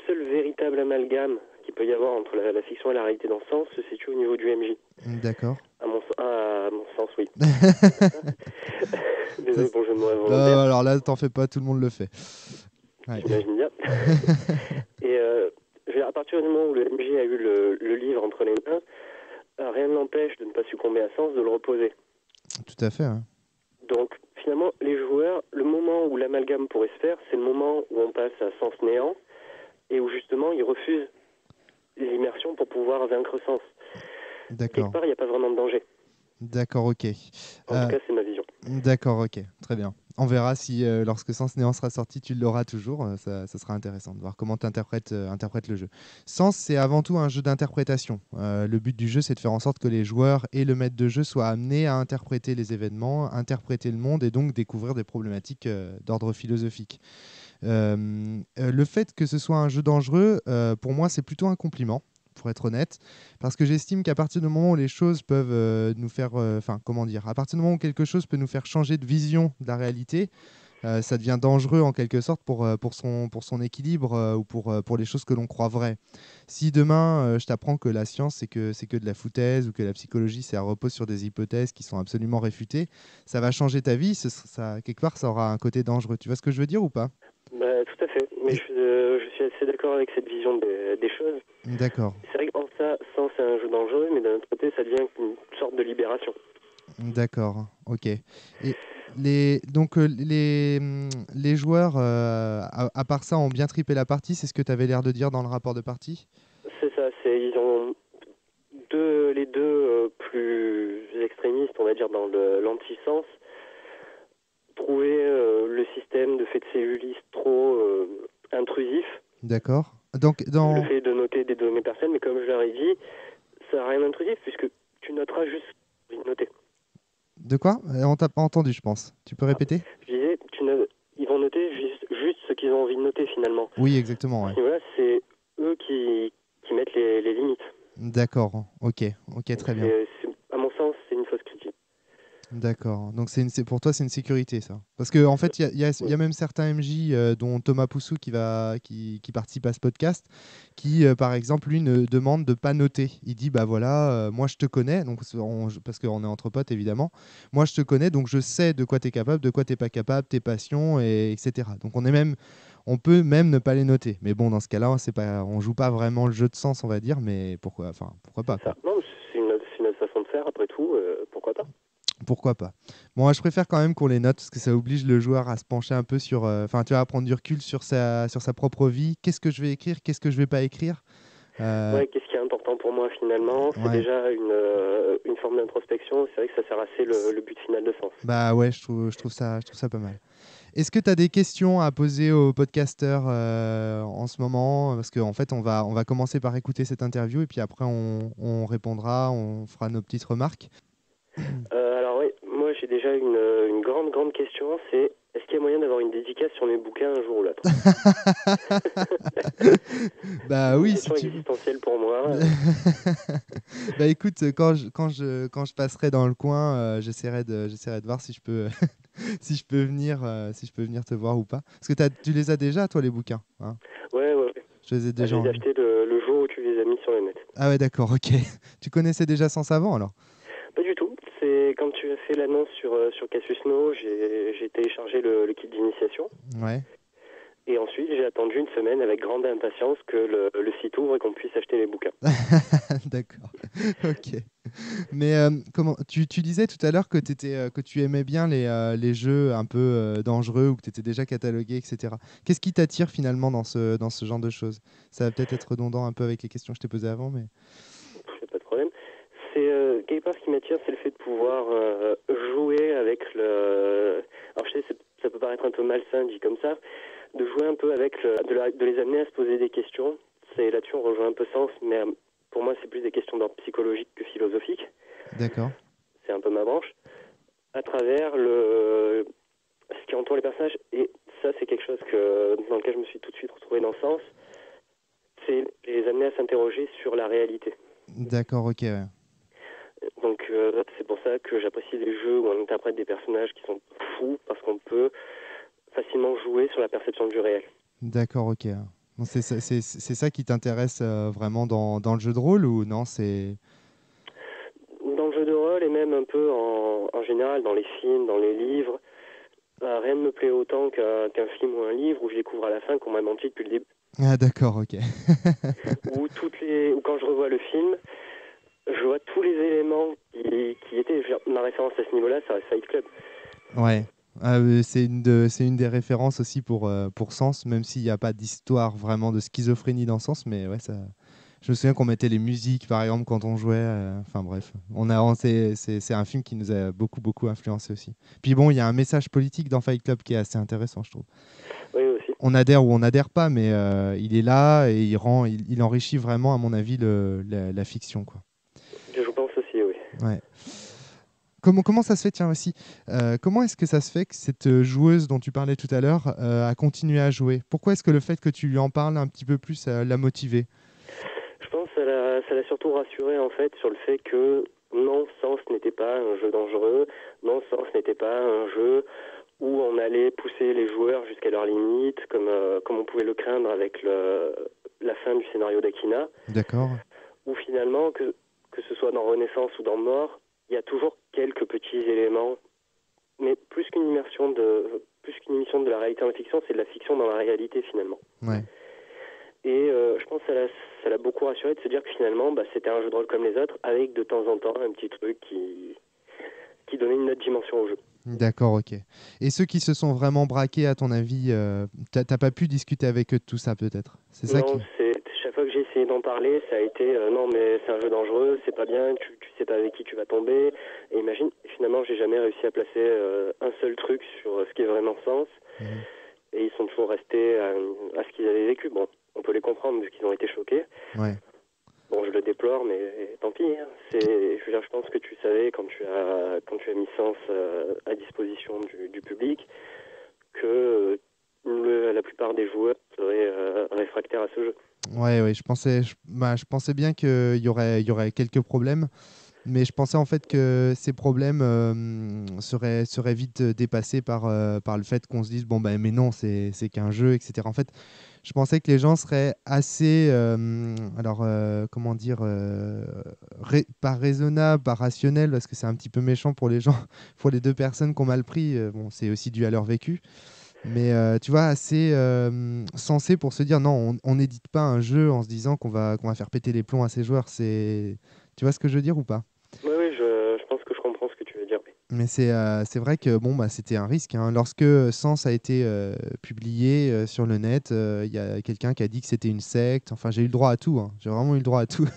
seul véritable amalgame qu'il peut y avoir entre la fiction et la réalité dans ce sens se situe au niveau du MJ. D'accord. À mon sens, oui. Désolé pour le jeu de mots involontaire. Alors là, t'en fais pas, tout le monde le fait. Ouais. J'imagine bien. Et à partir du moment où le MJ a eu le livre entre les mains, rien ne l'empêche de ne pas succomber à Sens, de le reposer. Tout à fait. Hein. Donc finalement, les joueurs, le moment où l'amalgame pourrait se faire, c'est le moment où on passe à Sens néant et où justement ils refusent l'immersion pour pouvoir vaincre Sens. D'accord. Quelque part, il n'y a pas vraiment de danger. D'accord, ok. En tout cas, c'est ma vision. D'accord, ok. Très bien. On verra si lorsque Sens Néant sera sorti, tu l'auras toujours. Ça sera intéressant de voir comment tu interprètes le jeu. Sens, c'est avant tout un jeu d'interprétation. Le but du jeu, c'est de faire en sorte que les joueurs et le maître de jeu soient amenés à interpréter les événements, interpréter le monde et donc découvrir des problématiques d'ordre philosophique. Le fait que ce soit un jeu dangereux, pour moi, c'est plutôt un compliment, pour être honnête, parce que j'estime qu'à partir du moment où les choses peuvent nous faire, comment dire, à partir du moment où quelque chose peut nous faire changer de vision de la réalité, ça devient dangereux en quelque sorte pour son équilibre ou pour les choses que l'on croit vraies. Si demain je t'apprends que la science c'est que de la foutaise ou que la psychologie ça repose sur des hypothèses qui sont absolument réfutées, ça va changer ta vie, quelque part ça aura un côté dangereux. Tu vois ce que je veux dire ou pas? Bah, tout à fait, mais je suis assez d'accord avec cette vision des choses. D'accord. C'est vrai qu'en ça, Sens c'est un jeu dangereux, mais d'un autre côté, ça devient une sorte de libération. D'accord, ok. Et les joueurs, à part ça, ont bien trippé la partie, c'est ce que tu avais l'air de dire dans le rapport de partie? C'est ça, ils ont les deux plus extrémistes, on va dire, dans l'anti-sens, trouvé le système de fait de cellules trop intrusif. D'accord. Donc, Le fait de noter des données personnelles, mais comme je leur ai dit, ça n'a rien d'intrusif puisque tu noteras juste ce que tu as noté. De quoi? On t'a pas entendu, je pense. Tu peux répéter? Je disais, ils vont noter juste ce qu'ils ont envie de noter finalement. Oui, exactement. Ouais. Voilà, c'est eux qui mettent les limites. D'accord, ok, très bien. À mon sens, c'est une fausse critique. D'accord. Donc pour toi, c'est une sécurité, ça. Parce qu'en en fait, il y a même certains MJ, dont Thomas Poussou qui participe à ce podcast, qui, par exemple, lui, ne demande de ne pas noter. Il dit, bah voilà, moi je te connais, donc, parce qu'on est entre potes, évidemment. Moi je te connais, donc je sais de quoi tu es capable, de quoi tu n'es pas capable, tes passions, etc. Donc on peut même ne pas les noter. Mais bon, dans ce cas-là, on joue pas vraiment le jeu de sens, on va dire, mais pourquoi pas, quoi. Non, c'est une autre façon de faire, après tout, pourquoi pas. Pourquoi pas. Bon, je préfère quand même qu'on les note parce que ça oblige le joueur à se pencher un peu sur, tu vois, à prendre du recul sur sa propre vie. Qu'est-ce que je vais écrire, qu'est-ce que je vais pas écrire. Ouais, qu'est-ce qui est important pour moi finalement? C'est déjà une forme d'introspection. C'est vrai que ça sert assez le but final de Sens. Bah ouais, je trouve ça pas mal. Est-ce que tu as des questions à poser aux podcasteurs en ce moment? Parce qu'en fait, on va commencer par écouter cette interview et puis après, on répondra, on fera nos petites remarques. Alors oui, moi j'ai déjà une grande question, c'est est-ce qu'il y a moyen d'avoir une dédicace sur mes bouquins un jour ou l'autre? Bah Une oui, si question tu veux. existentielle pour moi. Bah écoute, quand je passerai dans le coin, j'essaierai de voir si je peux, si je peux venir te voir ou pas. Parce que tu les as déjà, toi, les bouquins, hein? Ouais. Je les ai Ah, je déjà les ai en... achetés le jour où tu les as mis sur le net. Ah ouais, d'accord, ok. Tu connaissais déjà Sens avant, alors? Pas du tout. C'est quand tu as fait l'annonce sur Cassius No, j'ai téléchargé le kit d'initiation. Ouais. Et ensuite, j'ai attendu une semaine avec grande impatience que le site ouvre et qu'on puisse acheter les bouquins. D'accord. Ok. Mais tu disais tout à l'heure que tu aimais bien les jeux un peu dangereux ou que tu étais déjà catalogué, etc. Qu'est-ce qui t'attire finalement dans ce genre de choses? Ça va peut-être être redondant un peu avec les questions que je t'ai posées avant, mais... C'est pas de problème. C'est quelque part ce qui m'attire, c'est le fait de pouvoir jouer avec le. Alors je sais, ça peut paraître un peu malsain dit comme ça, de jouer un peu avec de les amener à se poser des questions. C'est là-dessus on rejoint un peu Sens, mais pour moi c'est plus des questions d'ordre psychologique que philosophique. D'accord. C'est un peu ma branche. À travers ce qui entoure les personnages, et ça c'est quelque chose dans lequel je me suis tout de suite retrouvé dans Sens, c'est les amener à s'interroger sur la réalité. D'accord, ok. Ouais. Donc c'est pour ça que j'apprécie les jeux où on interprète des personnages qui sont fous, parce qu'on peut facilement jouer sur la perception du réel. D'accord, ok. Donc, c'est ça qui t'intéresse vraiment dans le jeu de rôle ou non? Dans le jeu de rôle et même un peu en général dans les films, dans les livres, rien ne me plaît autant qu'un film ou un livre où je découvre à la fin qu'on m'a menti depuis le début. Ah d'accord, ok. Ou quand je revois le film, je vois tous les éléments qui étaient ma référence à ce niveau-là, ça reste Fight Club. Ouais. C'est une des références aussi pour Sens, même s'il n'y a pas d'histoire vraiment de schizophrénie dans Sens, mais ouais, ça... Je me souviens qu'on mettait les musiques, par exemple, quand on jouait. Enfin bref, c'est un film qui nous a beaucoup influencé aussi. Puis bon, il y a un message politique dans Fight Club qui est assez intéressant, je trouve. Oui, aussi. On adhère ou on n'adhère pas, mais il est là et il enrichit vraiment, à mon avis, la fiction, quoi. Je pense aussi, oui. Ouais. Comment ça se fait, tiens aussi, comment est-ce que ça se fait que cette joueuse dont tu parlais tout à l'heure a continué à jouer? Pourquoi est-ce que le fait que tu lui en parles un petit peu plus l'a motivée? Je pense que ça l'a surtout rassuré en fait sur le fait que non, Sens n'était pas un jeu dangereux, non, Sens n'était pas un jeu où on allait pousser les joueurs jusqu'à leurs limites, comme on pouvait le craindre avec la fin du scénario d'Akina, D'accord. où finalement, que ce soit dans Renaissance ou dans Mort, il y a toujours quelques petits éléments, mais plus qu'une émission de la réalité en fiction, c'est de la fiction dans la réalité finalement. Ouais. Et je pense que ça l'a beaucoup rassuré de se dire que finalement, c'était un jeu de rôle comme les autres, avec de temps en temps un petit truc qui donnait une autre dimension au jeu. D'accord, ok. Et ceux qui se sont vraiment braqués, à ton avis, t'as pas pu discuter avec eux de tout ça, peut-être? C'est ça Non, chaque fois que j'ai essayé d'en parler, ça a été non, mais c'est un jeu dangereux, c'est pas bien, tu sais pas avec qui tu vas tomber. Et imagine, finalement, j'ai jamais réussi à placer un seul truc sur ce qui est vraiment Sens. Mhm. Et ils sont toujours restés à ce qu'ils avaient vécu. Bon, on peut les comprendre parce qu'ils ont été choqués. Ouais. Bon, je le déplore, mais tant pis. Hein. Je pense que tu savais quand tu as mis Sens à disposition du public que la plupart des joueurs seraient réfractaires à ce jeu. Ouais, je pensais bien qu'il y aurait quelques problèmes, mais je pensais en fait que ces problèmes seraient vite dépassés par le fait qu'on se dise, bon, ben, mais non, c'est qu'un jeu, etc. En fait, je pensais que les gens seraient assez, comment dire, pas raisonnables, pas rationnels, parce que c'est un petit peu méchant pour les gens, pour les deux personnes qui ont mal pris. Bon, c'est aussi dû à leur vécu. Mais tu vois, assez sensé pour se dire non, on n'édite pas un jeu en se disant qu'on va faire péter les plombs à ses joueurs. Tu vois ce que je veux dire ou pas? Oui, je pense que je comprends ce que tu veux dire. Oui. Mais c'est vrai que bon, bah, c'était un risque, hein. Lorsque Sens a été publié sur le net, il y a quelqu'un qui a dit que c'était une secte. Enfin, j'ai eu le droit à tout, hein. J'ai vraiment eu le droit à tout.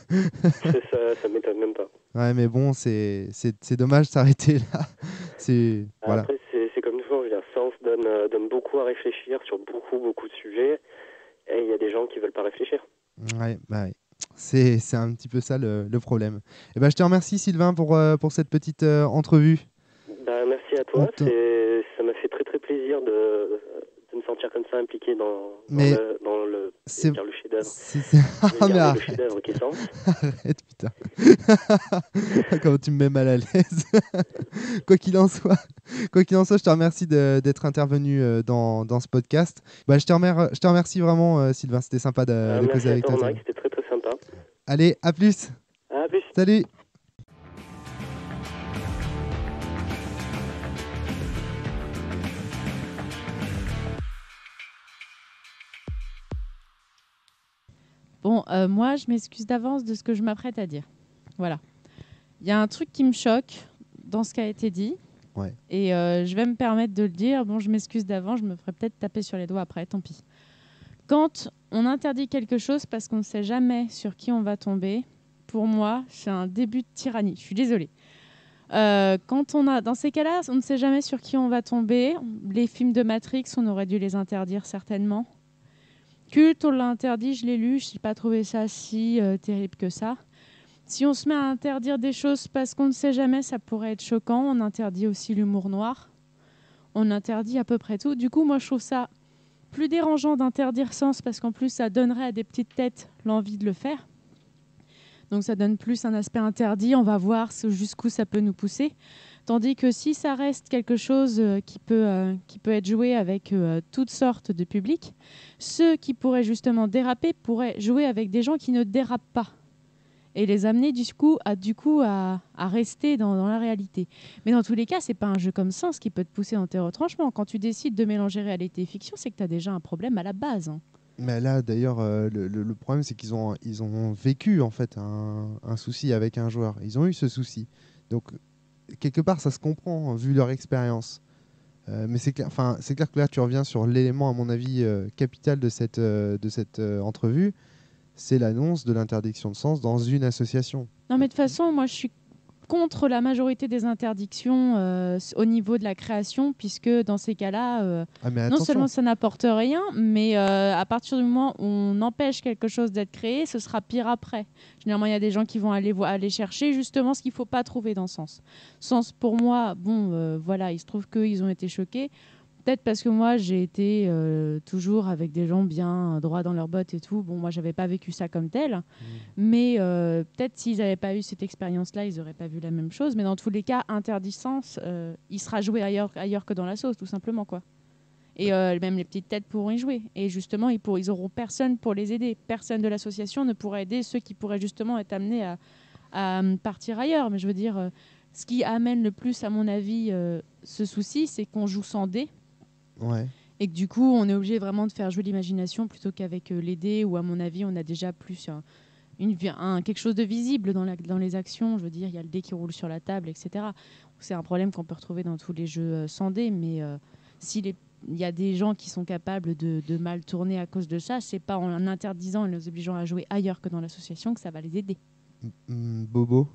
Ça m'étonne même pas. Ouais, mais bon, c'est dommage de s'arrêter là. Voilà. Après, c'est comme toujours, je veux dire, Sens donne beaucoup à réfléchir sur beaucoup de sujets, et il y a des gens qui veulent pas réfléchir. Ouais, bah ouais. C'est un petit peu ça le problème. Et ben, je te remercie Sylvain pour cette petite entrevue. Bah, merci à toi. On te- Ça m'a fait très très plaisir de me sentir comme ça impliqué Mais dans le c'est... dire le chef-d'œuvre. Ah, mais Le arrête, chef-d'œuvre qui sent. arrête, putain. Comment tu me mets mal à l'aise. Quoi qu'il en soit, je te remercie d'être intervenu dans ce podcast. Bah, je te remercie vraiment, Sylvain. C'était sympa de Merci causer à avec toi, toi. Romaric, c'était très très sympa. Allez, à plus. À plus. Salut. Bon, moi, je m'excuse d'avance de ce que je m'apprête à dire. Voilà. Il y a un truc qui me choque dans ce qui a été dit. Ouais. Et je vais me permettre de le dire. Bon, je m'excuse d'avance, je me ferai peut-être taper sur les doigts après, tant pis. Quand on interdit quelque chose parce qu'on ne sait jamais sur qui on va tomber, pour moi, c'est un début de tyrannie. Je suis désolée. Dans ces cas-là, on ne sait jamais sur qui on va tomber. Les films de Matrix, on aurait dû les interdire certainement. Culte, on l'a interdit, je l'ai lu, je n'ai pas trouvé ça si terrible que ça. Si on se met à interdire des choses parce qu'on ne sait jamais, ça pourrait être choquant. On interdit aussi l'humour noir. On interdit à peu près tout. Du coup, moi, je trouve ça plus dérangeant d'interdire Sens parce qu'en plus, ça donnerait à des petites têtes l'envie de le faire. Donc, ça donne plus un aspect interdit. On va voir jusqu'où ça peut nous pousser. Tandis que si ça reste quelque chose qui peut être joué avec toutes sortes de publics, ceux qui pourraient justement déraper pourraient jouer avec des gens qui ne dérapent pas et les amener du coup à rester dans la réalité. Mais dans tous les cas, c'est pas un jeu comme Sens qui peut te pousser dans tes retranchements. Quand tu décides de mélanger réalité et fiction, c'est que tu as déjà un problème à la base. Hein. Mais là, d'ailleurs, le problème, c'est qu'ils ont vécu en fait un souci avec un joueur. Ils ont eu ce souci. Donc, quelque part, ça se comprend, vu leur expérience. Mais c'est clair que là, tu reviens sur l'élément, à mon avis, capital de cette entrevue. C'est l'annonce de l'interdiction de Sens dans une association. Non, mais de toute façon, moi, je suis contre la majorité des interdictions au niveau de la création, puisque dans ces cas-là, non seulement ça n'apporte rien, mais à partir du moment où on empêche quelque chose d'être créé, ce sera pire après. Généralement, il y a des gens qui vont aller chercher justement ce qu'il ne faut pas trouver dans Sens. Sens, pour moi, voilà, il se trouve qu'ils ont été choqués. Peut-être parce que moi, j'ai été toujours avec des gens bien droits dans leurs bottes et tout. Bon, moi, j'avais pas vécu ça comme tel. Mais peut-être s'ils n'avaient pas eu cette expérience-là, ils n'auraient pas vu la même chose. Mais dans tous les cas, interdit Sens, il sera joué ailleurs que dans la sauce, tout simplement, quoi. Et même les petites têtes pourront y jouer. Et justement, ils auront personne pour les aider. Personne de l'association ne pourra aider ceux qui pourraient justement être amenés à partir ailleurs. Mais je veux dire, ce qui amène le plus, à mon avis, ce souci, c'est qu'on joue sans dés. Ouais. Et que du coup, on est obligé vraiment de faire jouer l'imagination plutôt qu'avec les dés, où à mon avis, on a déjà plus quelque chose de visible dans les actions. Je veux dire, il y a le dé qui roule sur la table, etc. C'est un problème qu'on peut retrouver dans tous les jeux sans dés, mais s'il y a des gens qui sont capables de mal tourner à cause de ça, c'est pas en interdisant et les obligeant à jouer ailleurs que dans l'association que ça va les aider. Bobo,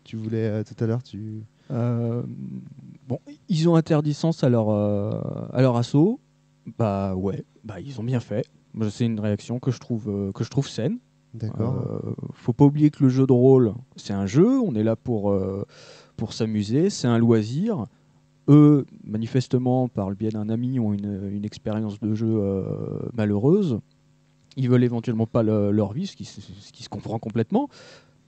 tu voulais tout à l'heure, Bon, ils ont interdit Sens à leur assaut. Bah ouais, ils ont bien fait. C'est une réaction que je trouve saine. D'accord. Faut pas oublier que le jeu de rôle, c'est un jeu. On est là pour s'amuser. C'est un loisir. Eux, manifestement, par le biais d'un ami, ont une expérience de jeu malheureuse. Ils veulent éventuellement pas leur vie, ce qui se comprend complètement.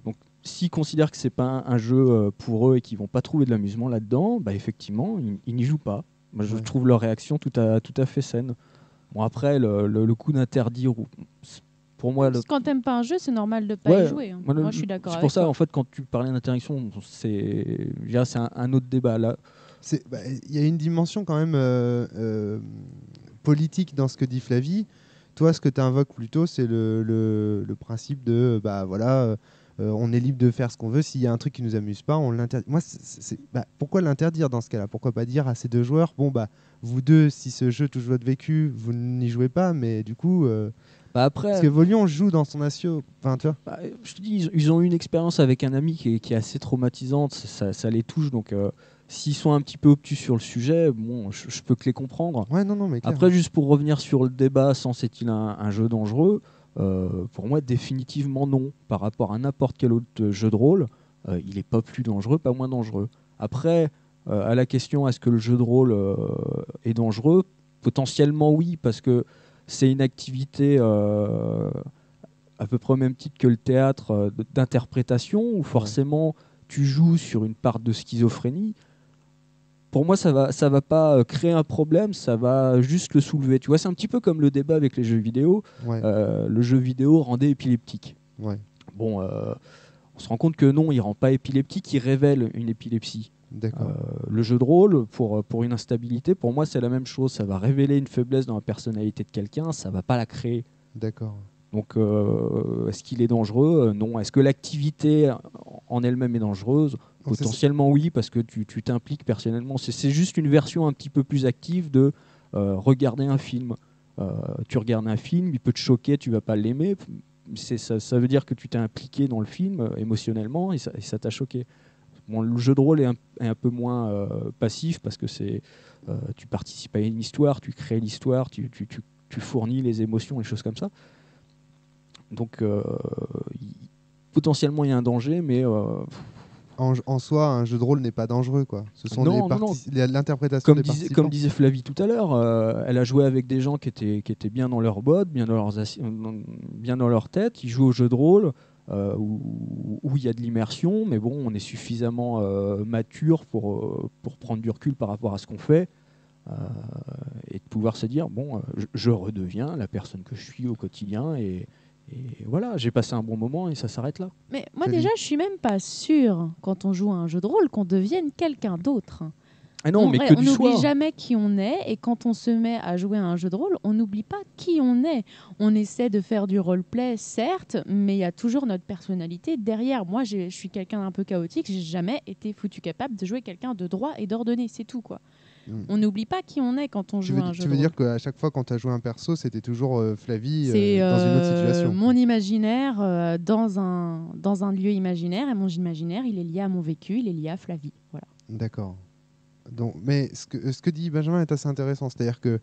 Donc, s'ils considèrent que c'est pas un jeu pour eux et qu'ils vont pas trouver de l'amusement là-dedans, bah effectivement, ils n'y jouent pas. Moi, je trouve leur réaction tout à fait saine. Bon, après, le coup d'interdire, pour moi... Quand t'aimes pas un jeu, c'est normal de pas y jouer. Hein. Moi, je suis d'accord avec toi. C'est pour ça, en fait, quand tu parlais d'interdiction, c'est un autre débat, là. Il y a une dimension quand même politique dans ce que dit Flavie. Toi, ce que tu invoques plutôt, c'est le principe de on est libre de faire ce qu'on veut. S'il y a un truc qui nous amuse pas, on l'interdit. Moi, pourquoi l'interdire dans ce cas-là? Pourquoi pas dire à ces deux joueurs, vous deux, si ce jeu touche votre vécu, vous n'y jouez pas, mais du coup, après, parce que Volion joue dans son asio. Enfin, tu vois. Je te dis, ils ont eu une expérience avec un ami qui est assez traumatisante. Ça les touche, donc. S'ils sont un petit peu obtus sur le sujet, bon, je peux que les comprendre. Ouais, non, mais clair. Après, juste pour revenir sur le débat, Sens est-il un jeu dangereux? pour moi, définitivement non. Par rapport à n'importe quel autre jeu de rôle, il n'est pas plus dangereux, pas moins dangereux. Après, à la question est-ce que le jeu de rôle est dangereux, potentiellement oui, parce que c'est une activité à peu près au même titre que le théâtre d'interprétation, où forcément tu joues sur une part de schizophrénie. Pour moi, ça va pas créer un problème, ça va juste le soulever. Tu vois, c'est un petit peu comme le débat avec les jeux vidéo. Ouais. Le jeu vidéo rendait épileptique. Ouais. Bon, on se rend compte que non, il rend pas épileptique, il révèle une épilepsie. D'accord. Le jeu de rôle, pour une instabilité, pour moi, c'est la même chose. Ça va révéler une faiblesse dans la personnalité de quelqu'un, ça va pas la créer. D'accord. Donc, est-ce qu'il est dangereux ? Non. Est-ce que l'activité en elle-même est dangereuse ? Donc, Potentiellement oui, parce que tu t'impliques personnellement. C'est juste une version un petit peu plus active de regarder un film. Tu regardes un film, il peut te choquer, tu vas pas l'aimer. Ça veut dire que tu t'es impliqué dans le film émotionnellement et ça t'a choqué. Bon, le jeu de rôle est un peu moins passif parce que tu participes à une histoire, tu crées l'histoire, tu fournis les émotions, les choses comme ça. Donc, potentiellement, il y a un danger, mais... En soi, un jeu de rôle n'est pas dangereux, quoi. Ce sont l'interprétation des participants. Comme disait Flavie tout à l'heure, elle a joué avec des gens qui étaient bien dans leur botte, bien dans leur tête. Ils jouent au jeu de rôle où il y a de l'immersion, mais bon, on est suffisamment mature pour prendre du recul par rapport à ce qu'on fait et de pouvoir se dire, bon, je redeviens la personne que je suis au quotidien et voilà, j'ai passé un bon moment et ça s'arrête là. Mais moi déjà, je suis même pas sûre, quand on joue à un jeu de rôle, qu'on devienne quelqu'un d'autre. Ah non, mais que on du soir. n'oublie jamais qui on est, et quand on se met à jouer à un jeu de rôle, on n'oublie pas qui on est. On essaie de faire du roleplay, certes, mais il y a toujours notre personnalité derrière. Moi, je suis quelqu'un d'un peu chaotique, j'ai jamais été foutu capable de jouer quelqu'un de droit et d'ordonné, c'est tout, quoi. On n'oublie pas qui on est quand on joue à un jeu de rôle. Tu veux dire qu'à chaque fois quand tu as joué un perso, c'était toujours Flavie dans une autre situation. C'est mon imaginaire dans un lieu imaginaire, et mon imaginaire, il est lié à mon vécu, il est lié à Flavie. Voilà. D'accord. Donc, mais ce que dit Benjamin est assez intéressant, c'est-à-dire que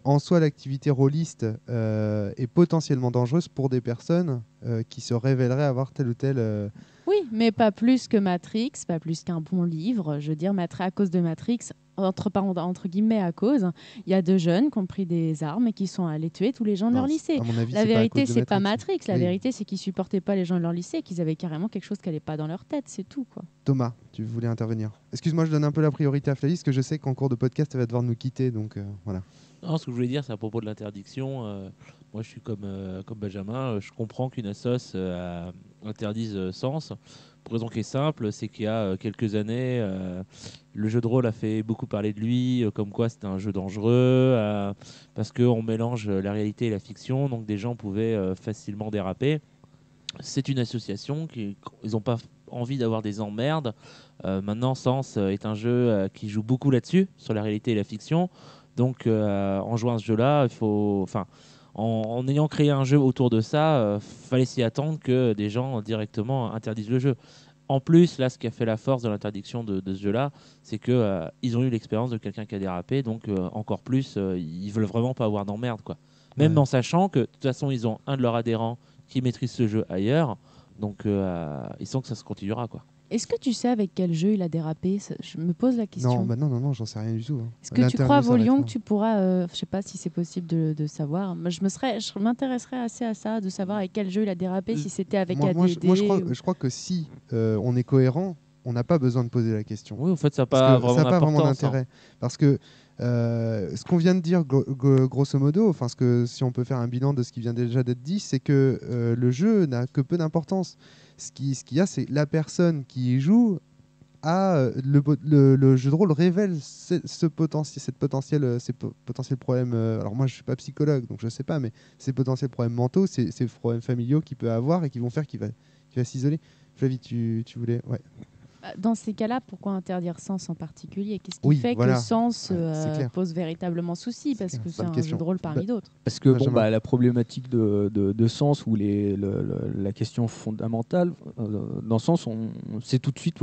en soi, l'activité rôliste est potentiellement dangereuse pour des personnes qui se révéleraient avoir tel ou tel... Oui, mais pas plus que Matrix, pas plus qu'un bon livre. Je veux dire, à cause de Matrix, entre guillemets à cause, il y a 2 jeunes qui ont pris des armes et qui sont allés tuer tous les gens de leur lycée. À mon avis, la vérité, c'est pas Matrix. La Oui. vérité, c'est qu'ils supportaient pas les gens de leur lycée et qu'ils avaient carrément quelque chose qui allait pas dans leur tête. C'est tout, quoi. Thomas, tu voulais intervenir. Excuse-moi, je donne un peu la priorité à Flavie, parce que je sais qu'en cours de podcast, elle va devoir nous quitter, donc voilà. Non, ce que je voulais dire, c'est à propos de l'interdiction. Moi, je suis comme Benjamin. Je comprends qu'une assoce interdise Sens. Pour raison qui est simple, c'est qu'il y a quelques années, le jeu de rôle a fait beaucoup parler de lui, comme quoi c'était un jeu dangereux, parce qu'on mélange la réalité et la fiction, donc des gens pouvaient facilement déraper. C'est une association ils n'ont pas envie d'avoir des emmerdes. Maintenant, Sens est un jeu qui joue beaucoup là-dessus, sur la réalité et la fiction. Donc, en jouant à ce jeu-là, en ayant créé un jeu autour de ça, fallait s'y attendre que des gens directement interdisent le jeu. En plus, là, ce qui a fait la force de l'interdiction de ce jeu-là, c'est qu'ils ont eu l'expérience de quelqu'un qui a dérapé, donc encore plus, ils veulent vraiment pas avoir d'emmerde, quoi. Même en sachant que de toute façon, ils ont un de leurs adhérents qui maîtrise ce jeu ailleurs, donc ils sentent que ça se continuera, quoi. Est-ce que tu sais avec quel jeu il a dérapé ? Je me pose la question. Non, j'en sais rien du tout. Hein. Est-ce que tu crois, Volion, que tu pourras... je sais pas si c'est possible de savoir. Moi, je m'intéresserais assez à ça, de savoir avec quel jeu il a dérapé, si c'était avec ADD. Moi, je crois que si on est cohérent, on n'a pas besoin de poser la question. Oui, en fait, ça n'a pas vraiment d'intérêt. Parce que ce qu'on vient de dire, grosso modo, si on peut faire un bilan de ce qui vient déjà d'être dit, c'est que le jeu n'a que peu d'importance. Ce qu'il y a, c'est la personne qui y joue. Le jeu de rôle révèle ces potentiels problèmes. Alors moi, je suis pas psychologue, donc je sais pas, mais ces potentiels problèmes mentaux, ces problèmes familiaux qu'il peut avoir et qui vont faire qu'il va s'isoler. Flavie, tu voulais... Ouais. Dans ces cas-là, pourquoi interdire Sens en particulier ? Qu'est-ce qui fait que Sens pose véritablement souci ? Parce que c'est un jeu de rôle parmi d'autres. Parce que la problématique de Sens ou la question fondamentale, dans Sens, c'est tout de suite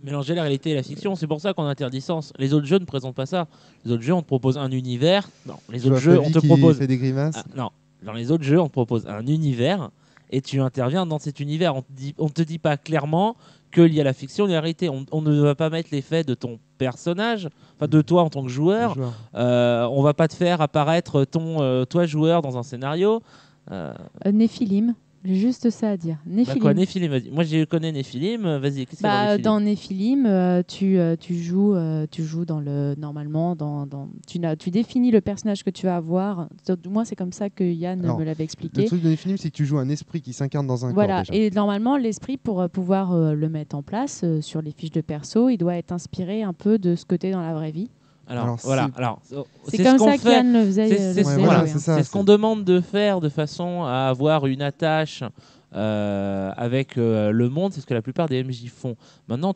mélanger la réalité et la fiction. C'est pour ça qu'on interdit Sens. Les autres jeux ne présentent pas ça. Les autres jeux, on te propose un univers. Non, les autres jeux, on te propose... fait des grimaces. Non. Dans les autres jeux, on te propose un univers et tu interviens dans cet univers. On te dit pas clairement qu'il y a la fiction et la réalité. On ne va pas mettre l'effet de ton personnage, enfin de toi en tant que joueur. On va pas te faire apparaître toi joueur dans un scénario. Néphilim, j'ai juste ça à dire. Néphilim. Quoi, Néphilim, vas-y. Moi, je connais Néphilim. Vas-y, qu'est-ce qu'il y a Dans Néphilim, tu joues normalement tu définis le personnage que tu vas avoir. Du moins, c'est comme ça que Yann me l'avait expliqué. Le truc de Néphilim, c'est que tu joues un esprit qui s'incarne dans un corps. Voilà, Déjà. et normalement, l'esprit, pour pouvoir le mettre en place sur les fiches de perso, il doit être inspiré un peu de ce que tu es dans la vraie vie. Alors, c'est comme ça qu'Yann le faisait. C'est ce qu'on demande de faire de façon à avoir une attache avec le monde. C'est ce que la plupart des MJ font. Maintenant,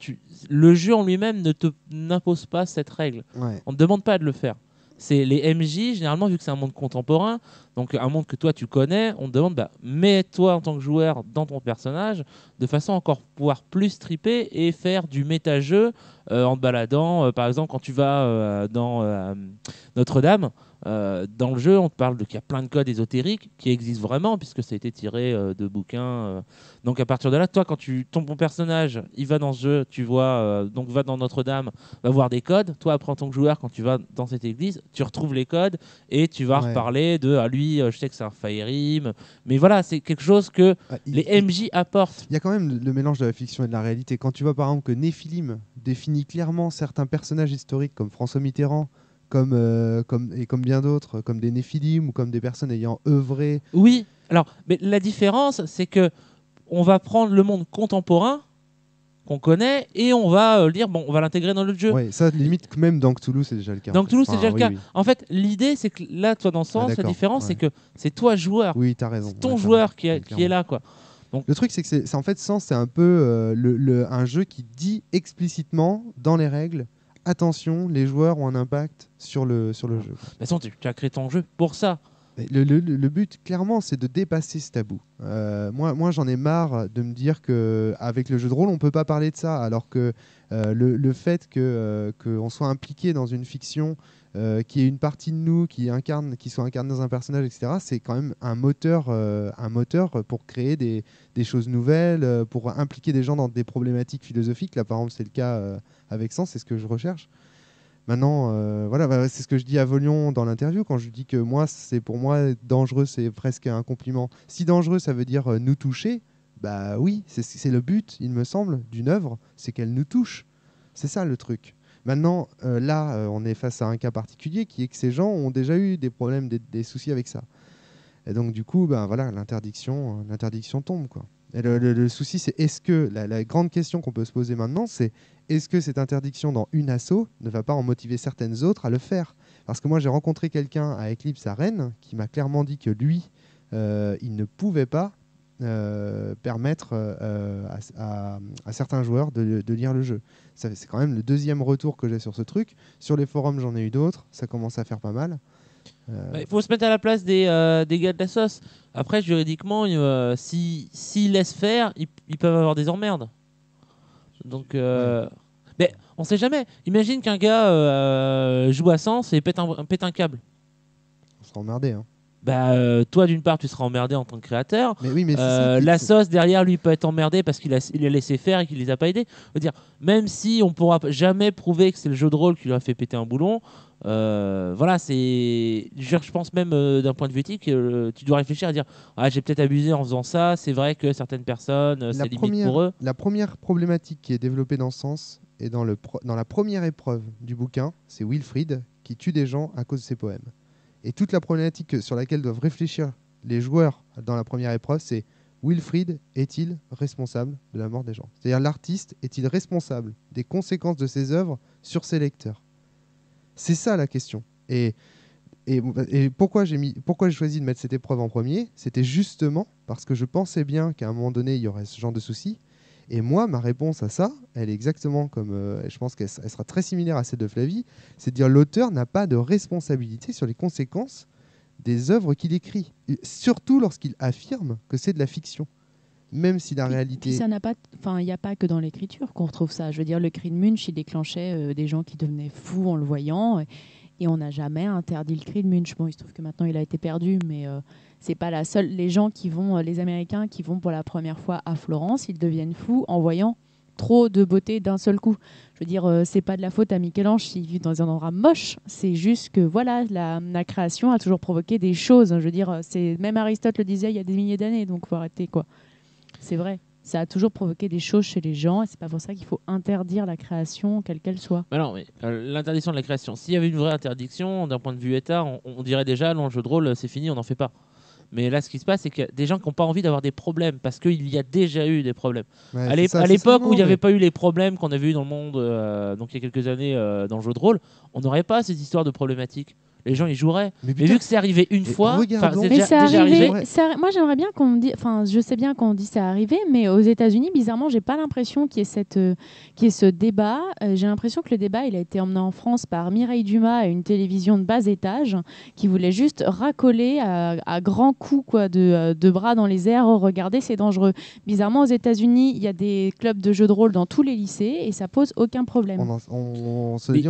le jeu en lui-même n'impose pas cette règle. Ouais. On ne demande pas de le faire. C'est les MJ, généralement, vu que c'est un monde contemporain, donc un monde que toi tu connais, on te demande, mets-toi en tant que joueur dans ton personnage, de façon à encore pouvoir plus triper et faire du méta-jeu en te baladant. Par exemple, quand tu vas dans Notre-Dame, dans le jeu, on te parle qu'il y a plein de codes ésotériques qui existent vraiment, puisque ça a été tiré de bouquins. Donc à partir de là, toi, quand ton personnage, il va dans ce jeu, tu vois, donc va dans Notre-Dame, va voir des codes. Toi, après en tant que joueur, quand tu vas dans cette église, tu retrouves les codes et tu vas reparler de lui, je sais que c'est un Faerim, mais voilà, c'est quelque chose que les MJ apportent. Il y a quand même le mélange de la fiction et de la réalité. Quand tu vois par exemple que Néphilim définit clairement certains personnages historiques comme François Mitterrand, comme bien d'autres, comme des Néphilim ou comme des personnes ayant œuvré. Oui, alors, mais la différence, c'est que on va prendre le monde contemporain qu'on connaît et on va dire on va l'intégrer dans le jeu. Ouais, ça limite même dans Cthulhu c'est déjà le cas. Dans Cthulhu c'est déjà le cas. En fait, l'idée c'est que là, toi dans ce sens, la différence c'est que c'est toi joueur. Oui, t'as raison. C'est ton joueur qui est là, quoi. Donc, le truc c'est que c'est en fait Sens, c'est un peu un jeu qui dit explicitement dans les règles. Attention, les joueurs ont un impact sur le jeu. De toute façon, tu as créé ton jeu pour ça. Le but, clairement, c'est de dépasser ce tabou. Moi, j'en ai marre de me dire qu'avec le jeu de rôle, on ne peut pas parler de ça, alors que le fait qu'on soit impliqué dans une fiction, qui est une partie de nous, qui soit incarné dans un personnage, etc., c'est quand même un moteur pour créer des choses nouvelles, pour impliquer des gens dans des problématiques philosophiques. Là, par exemple, c'est le cas avec Sens, c'est ce que je recherche. Maintenant, c'est ce que je dis à Volion dans l'interview quand je dis que pour moi, dangereux, c'est presque un compliment. Si dangereux, ça veut dire nous toucher, bah oui, c'est le but, il me semble, d'une œuvre, c'est qu'elle nous touche. C'est ça le truc. Maintenant, on est face à un cas particulier qui est que ces gens ont déjà eu des problèmes, des soucis avec ça. Et donc, du coup, l'interdiction tombe, quoi. Et le souci, c'est est-ce que la grande question qu'on peut se poser maintenant, c'est est-ce que cette interdiction dans une asso ne va pas en motiver certaines autres à le faire? Parce que moi, j'ai rencontré quelqu'un à Eclipse à Rennes qui m'a clairement dit que lui, il ne pouvait pas permettre à certains joueurs de lire le jeu. C'est quand même le deuxième retour que j'ai sur ce truc. Sur les forums, j'en ai eu d'autres. Ça commence à faire pas mal. Il faut se mettre à la place des gars de la sauce. Après, juridiquement, s'ils laissent faire, ils peuvent avoir des emmerdes. Donc, mais on sait jamais. Imagine qu'un gars joue à Sens et pète un câble. On sera emmerdé. Hein. Toi, d'une part, tu seras emmerdé en tant que créateur. Mais oui, mais la sauce derrière lui peut être emmerdé parce qu'il a laissé faire et qu'il les a pas aidés. Je veux dire, même si on pourra jamais prouver que c'est le jeu de rôle qui lui a fait péter un boulon. Je pense même d'un point de vue éthique, tu dois réfléchir à dire j'ai peut-être abusé en faisant ça. C'est vrai que certaines personnes, c'est limite pour eux. La première problématique qui est développée dans ce sens et dans la première épreuve du bouquin, c'est Wilfrid qui tue des gens à cause de ses poèmes. Et toute la problématique sur laquelle doivent réfléchir les joueurs dans la première épreuve, c'est Wilfrid est-il responsable de la mort des gens? C'est-à-dire l'artiste est-il responsable des conséquences de ses œuvres sur ses lecteurs? C'est ça la question. Et pourquoi j'ai choisi de mettre cette épreuve en premier? C'était justement parce que je pensais bien qu'à un moment donné, il y aurait ce genre de soucis. Et moi, ma réponse à ça, elle est exactement comme... je pense qu'elle sera très similaire à celle de Flavie. C'est de dire l'auteur n'a pas de responsabilité sur les conséquences des œuvres qu'il écrit. Surtout lorsqu'il affirme que c'est de la fiction. Même si la réalité... il n'y a pas que dans l'écriture qu'on retrouve ça. Je veux dire, le cri de Munch, il déclenchait des gens qui devenaient fous en le voyant. Et on n'a jamais interdit le cri de Munch. Bon, il se trouve que maintenant il a été perdu, mais c'est pas la seule. Les gens qui vont, les Américains qui vont pour la première fois à Florence, ils deviennent fous en voyant trop de beauté d'un seul coup. Je veux dire, c'est pas de la faute à Michel-Ange s'il vit dans un endroit moche. C'est juste que voilà, la création a toujours provoqué des choses. Je veux dire, même Aristote le disait il y a des milliers d'années, donc faut arrêter quoi. C'est vrai. Ça a toujours provoqué des choses chez les gens et c'est pas pour ça qu'il faut interdire la création, quelle qu'elle soit. Bah non, mais l'interdiction de la création. S'il y avait une vraie interdiction, d'un point de vue État, on dirait déjà, non, le jeu de rôle, c'est fini, on n'en fait pas. Mais là, ce qui se passe, c'est qu'il y a des gens qui n'ont pas envie d'avoir des problèmes parce qu'il y a déjà eu des problèmes. Ouais, À c'est ça, l'époque où il n'y avait mais- pas eu les problèmes qu'on avait eu dans le monde, donc il y a quelques années dans le jeu de rôle, on n'aurait pas ces histoires de problématiques. Les gens y joueraient. Mais Mais vu que c'est arrivé une fois, regardons- c'est Mais déjà, c'est déjà arrivé. arrivé. Moi, j'aimerais bien qu'on me dise. Enfin, je sais bien qu'on dit c'est arrivé, mais aux États-Unis, bizarrement, j'ai pas l'impression qu'il y ait ce débat. J'ai l'impression que le débat, il a été emmené en France par Mireille Dumas à une télévision de bas étage qui voulait juste racoler à grands coups quoi, de bras dans les airs. Oh, regardez, c'est dangereux. Bizarrement, aux États-Unis, il y a des clubs de jeux de rôle dans tous les lycées et ça pose aucun problème. On se Mais- dit,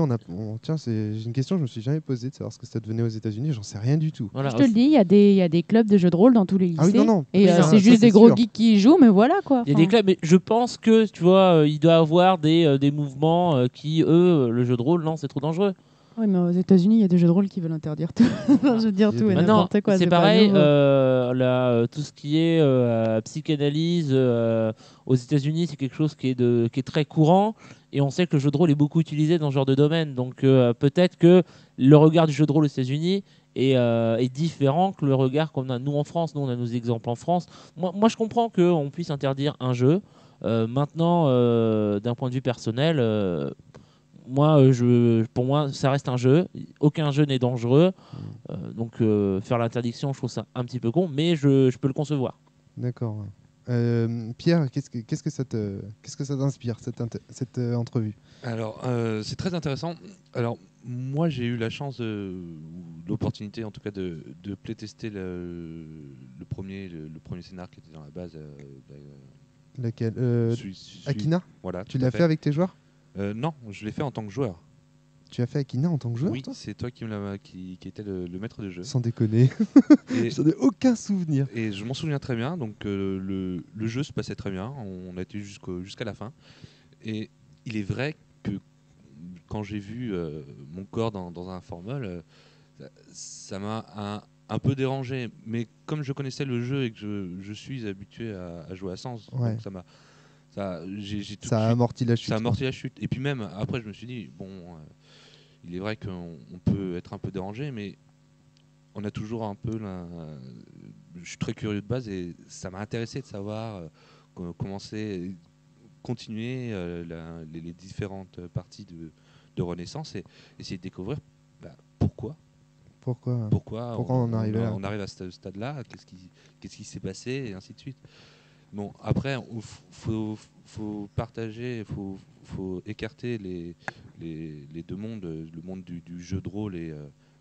tiens, j'ai une question que je me suis jamais posée de savoir ce que ça devenait aux États-Unis. J'en sais rien du tout. Voilà. Je te le dis, il y a des clubs de jeux de rôle dans tous les lycées. Ah oui, non. Et Oui, non, c'est ça, juste c'est des gros sûr. geeks qui y jouent, mais voilà quoi. Il y a des clubs, mais je pense que, tu vois, il doit y avoir des mouvements qui, eux, le jeu de rôle, non, c'est trop dangereux. Oui, mais aux États-Unis, il y a des jeux de rôle qui veulent interdire tout. Je veux dire Il y a tout des- et Maintenant, n'importe quoi. c'est pas pareil, nouveau. tout ce qui est psychanalyse aux États-Unis, c'est quelque chose qui est très courant. Et on sait que le jeu de rôle est beaucoup utilisé dans ce genre de domaine. Donc peut-être que le regard du jeu de rôle aux États-Unis est différent que le regard qu'on a nous en France. Nous, on a nos exemples en France. Moi je comprends qu'on puisse interdire un jeu. Maintenant, d'un point de vue personnel, pour moi, ça reste un jeu. Aucun jeu n'est dangereux. Donc faire l'interdiction, je trouve ça un petit peu con, mais je peux le concevoir. D'accord. Pierre, qu'est-ce que ça t'inspire, cette entrevue? Alors, c'est très intéressant. Alors, moi, j'ai eu la chance, l'opportunité en tout cas, de playtester le premier scénar qui était dans la base. Laquelle Celui- Akina? Voilà. Tu tout à l'as fait avec tes joueurs? Non, je l'ai fait en tant que joueur. Tu as fait Akina en tant que joueur, Oui, toi? c'est toi qui était le maître de jeu. Sans déconner. Et, J'en ai aucun souvenir. et je m'en souviens très bien. Donc, le jeu se passait très bien. On a été jusqu'à la fin. Et il est vrai que quand j'ai vu mon corps dans un formol, ça m'a un peu dérangé. Mais comme je connaissais le jeu et que je suis habitué à jouer à Sens, Ouais. donc j'ai tout de Ça a suite- amorti la chute. ça a amorti la chute. Et puis même après, je me suis dit, bon, il est vrai qu'on peut être un peu dérangé, mais on a toujours un peu... je suis très curieux de base et ça m'a intéressé de savoir comment c'est continuer les différentes parties de Renaissance et essayer de découvrir pourquoi Pourquoi on en arrive là? on arrive à ce stade-là, qu'est-ce qui s'est passé et ainsi de suite. Bon, après, il faut partager, il faut écarter les deux mondes, le monde du jeu de rôle et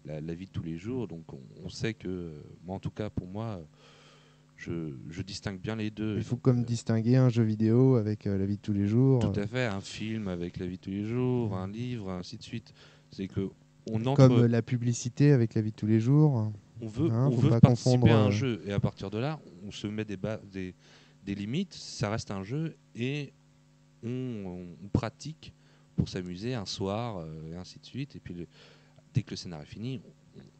la vie de tous les jours. Donc on sait que, moi, en tout cas pour moi, je distingue bien les deux. Il faut comme distinguer un jeu vidéo avec la vie de tous les jours. Tout à fait, un film avec la vie de tous les jours, un livre, ainsi de suite. C'est que on entre, Comme la publicité avec la vie de tous les jours. on veut, hein, on faut veut pas participer confondre, à un jeu et à partir de là, on se met des limites. Ça reste un jeu et on pratique pour s'amuser un soir et ainsi de suite. Et puis dès que le scénario est fini,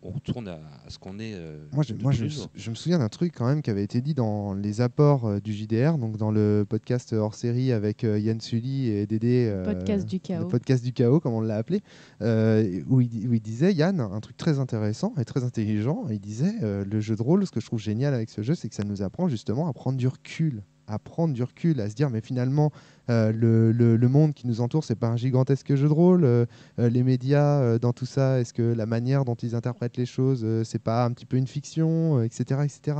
on retourne à ce qu'on est. Moi, de tous les jours. je me souviens d'un truc quand même qui avait été dit dans les apports du JDR, donc dans le podcast hors série avec Yann Sully et Dédé. Podcast du Le chaos. podcast du chaos, comme on l'a appelé, où il disait, Yann, un truc très intéressant et très intelligent. Il disait, le jeu de rôle, ce que je trouve génial avec ce jeu, c'est que ça nous apprend justement à prendre du recul. À se dire, mais finalement, le monde qui nous entoure, c'est pas un gigantesque jeu de rôle. Les médias, dans tout ça, est-ce que la manière dont ils interprètent les choses, c'est pas un petit peu une fiction, etc., etc.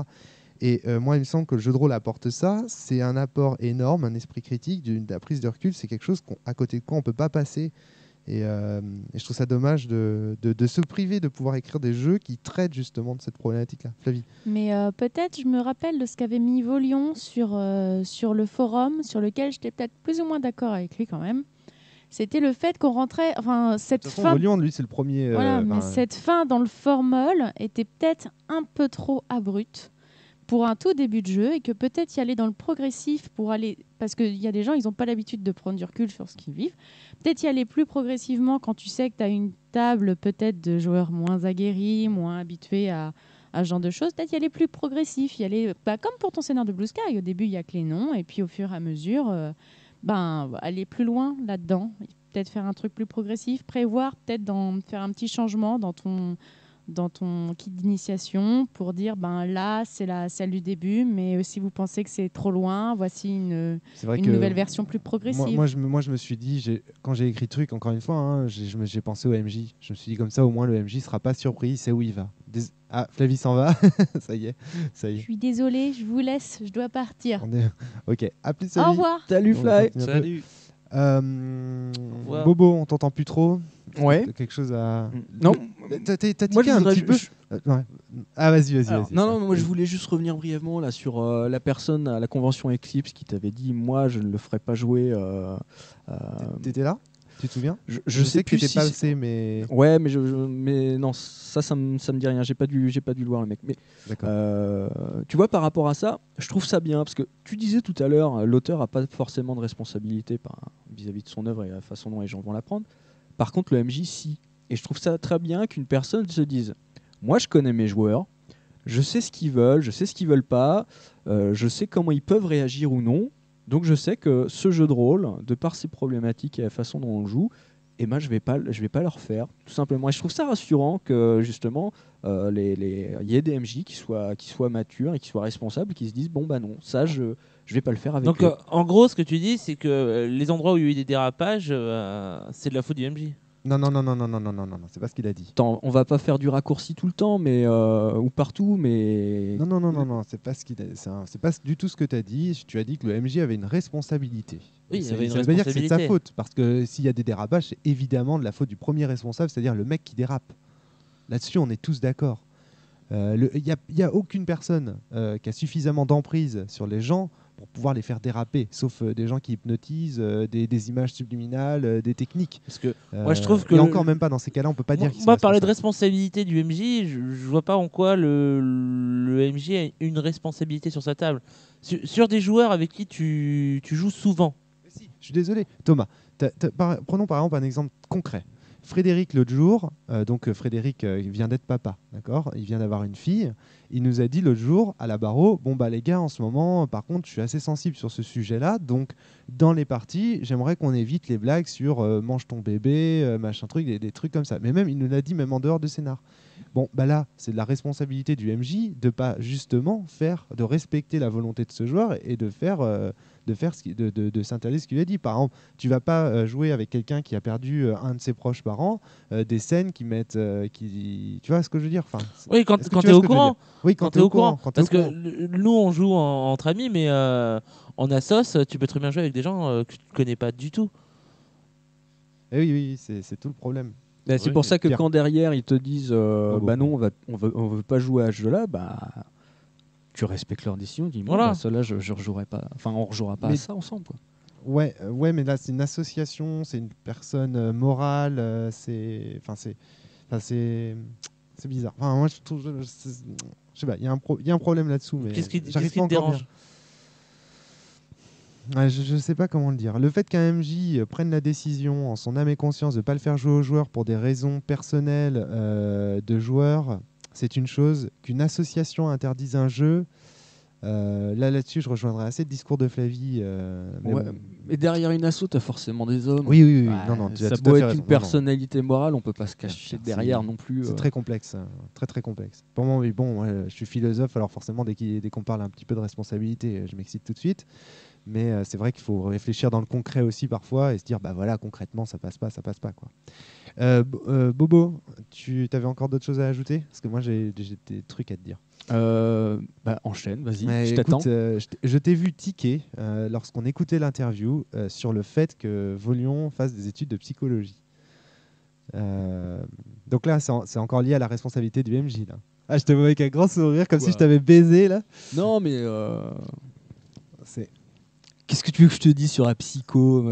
Et moi, il me semble que le jeu de rôle apporte ça. C'est un apport énorme, un esprit critique, de la prise de recul. C'est quelque chose à côté de quoi on peut pas passer. Et je trouve ça dommage de se priver de pouvoir écrire des jeux qui traitent justement de cette problématique-là. Flavie. Mais peut-être, je me rappelle de ce qu'avait mis Volion sur le forum, sur lequel j'étais peut-être plus ou moins d'accord avec lui quand même. c'était le fait qu'on rentrait. Enfin, cette De toute façon, fin. Volion, lui, c'est le premier. Voilà, mais enfin, cette fin dans le formol était peut-être un peu trop abrupte pour un tout début de jeu et que peut-être y aller dans le progressif pour aller. Parce qu'il y a des gens, ils n'ont pas l'habitude de prendre du recul sur ce qu'ils vivent. Peut-être y aller plus progressivement quand tu sais que tu as une table peut-être de joueurs moins aguerris, moins habitués à ce genre de choses. Peut-être y aller plus progressif, y aller comme pour ton scénario de Blue Sky. Au début, il n'y a que les noms et puis au fur et à mesure, aller plus loin là-dedans. Peut-être faire un truc plus progressif, prévoir peut-être faire un petit changement dans ton kit d'initiation pour dire là c'est celle du début, mais si vous pensez que c'est trop loin, voici une c'est vrai que nouvelle version plus progressive. moi, je me suis dit, quand j'ai écrit le truc, encore une fois, hein, j'ai pensé au MJ. Je me suis dit comme ça, au moins le MJ sera pas surpris, il sait où il va. Ah, Flavie s'en va. Ça y est. Je suis désolée, je vous laisse, je dois partir. Ok, à plus. Au Flavie. revoir. Salut On Fly. continue un peu. Salut. revoir. Bobo, on t'entend plus trop. Ouais. T'as quelque chose à. Non, T'as moi tiqué je un voudrais petit peu. Ouais. Ah, vas-y. Alors, non, moi je voulais juste revenir brièvement là sur la personne à la convention Eclipse qui t'avait dit moi je ne le ferai pas jouer. T'étais là? Tu te souviens? Je sais que plus t'étais si passé, mais. Ouais, mais non, ça me dit rien. J'ai pas dû le voir le mec. Mais D'accord. tu vois, par rapport à ça, je trouve ça bien parce que tu disais tout à l'heure, l'auteur a pas forcément de responsabilité vis-à-vis de son œuvre et la façon dont les gens vont la prendre. Par contre, le MJ, si. Et je trouve ça très bien qu'une personne se dise moi, je connais mes joueurs, je sais ce qu'ils veulent, je sais ce qu'ils veulent pas, je sais comment ils peuvent réagir ou non. Donc, je sais que ce jeu de rôle, de par ses problématiques et la façon dont on le joue, je vais pas le refaire, tout simplement. Et je trouve ça rassurant que, justement, il y ait des MJ qui soient matures et qui soient responsables, qui se disent bon, bah non, ça, je vais pas le faire avec Donc, eux. en gros, ce que tu dis, c'est que les endroits où il y a eu des dérapages, c'est de la faute du MJ. Non, c'est pas ce qu'il a dit. Attends, on va pas faire du raccourci tout le temps, mais ou partout, mais Non, c'est pas ce qu'il a. C'est pas du tout ce que tu as dit. Tu as dit que le MJ avait une responsabilité. Oui, il avait une ça veut pas dire que c'est de sa responsabilité. faute, parce que s'il y a des dérapages, c'est évidemment de la faute du premier responsable, c'est-à-dire le mec qui dérape. Là-dessus, on est tous d'accord. Il y a aucune personne qui a suffisamment d'emprise sur les gens pour pouvoir les faire déraper, sauf des gens qui hypnotisent, des images subliminales, des techniques. Parce que moi, je trouve que et encore même pas dans ces cas-là, on peut pas dire qu'ils sont moi, parler de responsables. responsabilité du MJ, je vois pas en quoi le MJ a une responsabilité sur sa table. Sur des joueurs avec qui tu joues souvent. Je suis désolé. Thomas, prenons par exemple un exemple concret. Frédéric, l'autre jour, Frédéric vient d'être papa, d'accord? Il vient d'avoir une fille. Il nous a dit l'autre jour à la barreau, bon bah les gars, en ce moment, par contre, je suis assez sensible sur ce sujet-là, donc dans les parties, j'aimerais qu'on évite les blagues sur mange ton bébé, machin truc, des trucs comme ça. Mais même, il nous l'a dit même en dehors de scénar. Bon, bah là, c'est de la responsabilité du MJ de pas justement de respecter la volonté de ce joueur et de s'interdiire ce qu'il a dit. Par exemple, tu vas pas jouer avec quelqu'un qui a perdu un de ses proches parents, des scènes qui mettent, tu vois ce que je veux dire? Enfin, Oui, quand est-ce que tu tu es vois au ce que je veux courant. dire? Oui, quand tu es au courant. Parce que nous, on joue entre amis, mais en assos, tu peux très bien jouer avec des gens que tu ne connais pas du tout. Eh oui, c'est tout le problème. Bah, c'est Oui, pour ça que Pierre. quand derrière ils te disent bah non, on veut pas jouer à ce jeu-là, bah tu respectes leur décision. Dis Voilà. bah, ça là, je rejouerai pas. Enfin, on rejouera pas à ça ensemble, quoi. Ouais, mais là c'est une association, c'est une personne morale, c'est bizarre. Enfin, moi je trouve, je sais pas, il y a un problème là-dessous, mais Qu'est-ce qui j'arrive te pas encore dérange? Ouais, je sais pas comment le dire. Le fait qu'un MJ prenne la décision en son âme et conscience de ne pas le faire jouer aux joueurs pour des raisons personnelles de joueurs, c'est une chose. Qu'une association interdise un jeu, là-dessus, je rejoindrai assez le discours de Flavie. Mais Ouais. bon. Mais derrière une asso, t'as forcément des hommes. Oui. Ouais, Non, tu as ça tout à peut fait être raison. une Non, non. personnalité morale, on peut pas se cacher Merci. derrière non plus. C'est très complexe, très complexe. Pour moi, oui, bon, je suis philosophe, alors forcément, dès qu'on parle un petit peu de responsabilité, je m'excite tout de suite. Mais c'est vrai qu'il faut réfléchir dans le concret aussi parfois et se dire, bah voilà, concrètement, ça passe pas, quoi. Bobo, tu avais encore d'autres choses à ajouter? Parce que moi, j'ai des trucs à te dire. Bah enchaîne, vas-y, Ouais, je écoute, t'attends. je t'ai vu tiquer lorsqu'on écoutait l'interview sur le fait que Volion fasse des études de psychologie. Donc là, c'est encore lié à la responsabilité du MJ. Là. Ah, je te vois avec un grand sourire, comme Quoi si je t'avais baisé là. Non, mais C'est Qu'est-ce que tu veux que je te dise sur la psycho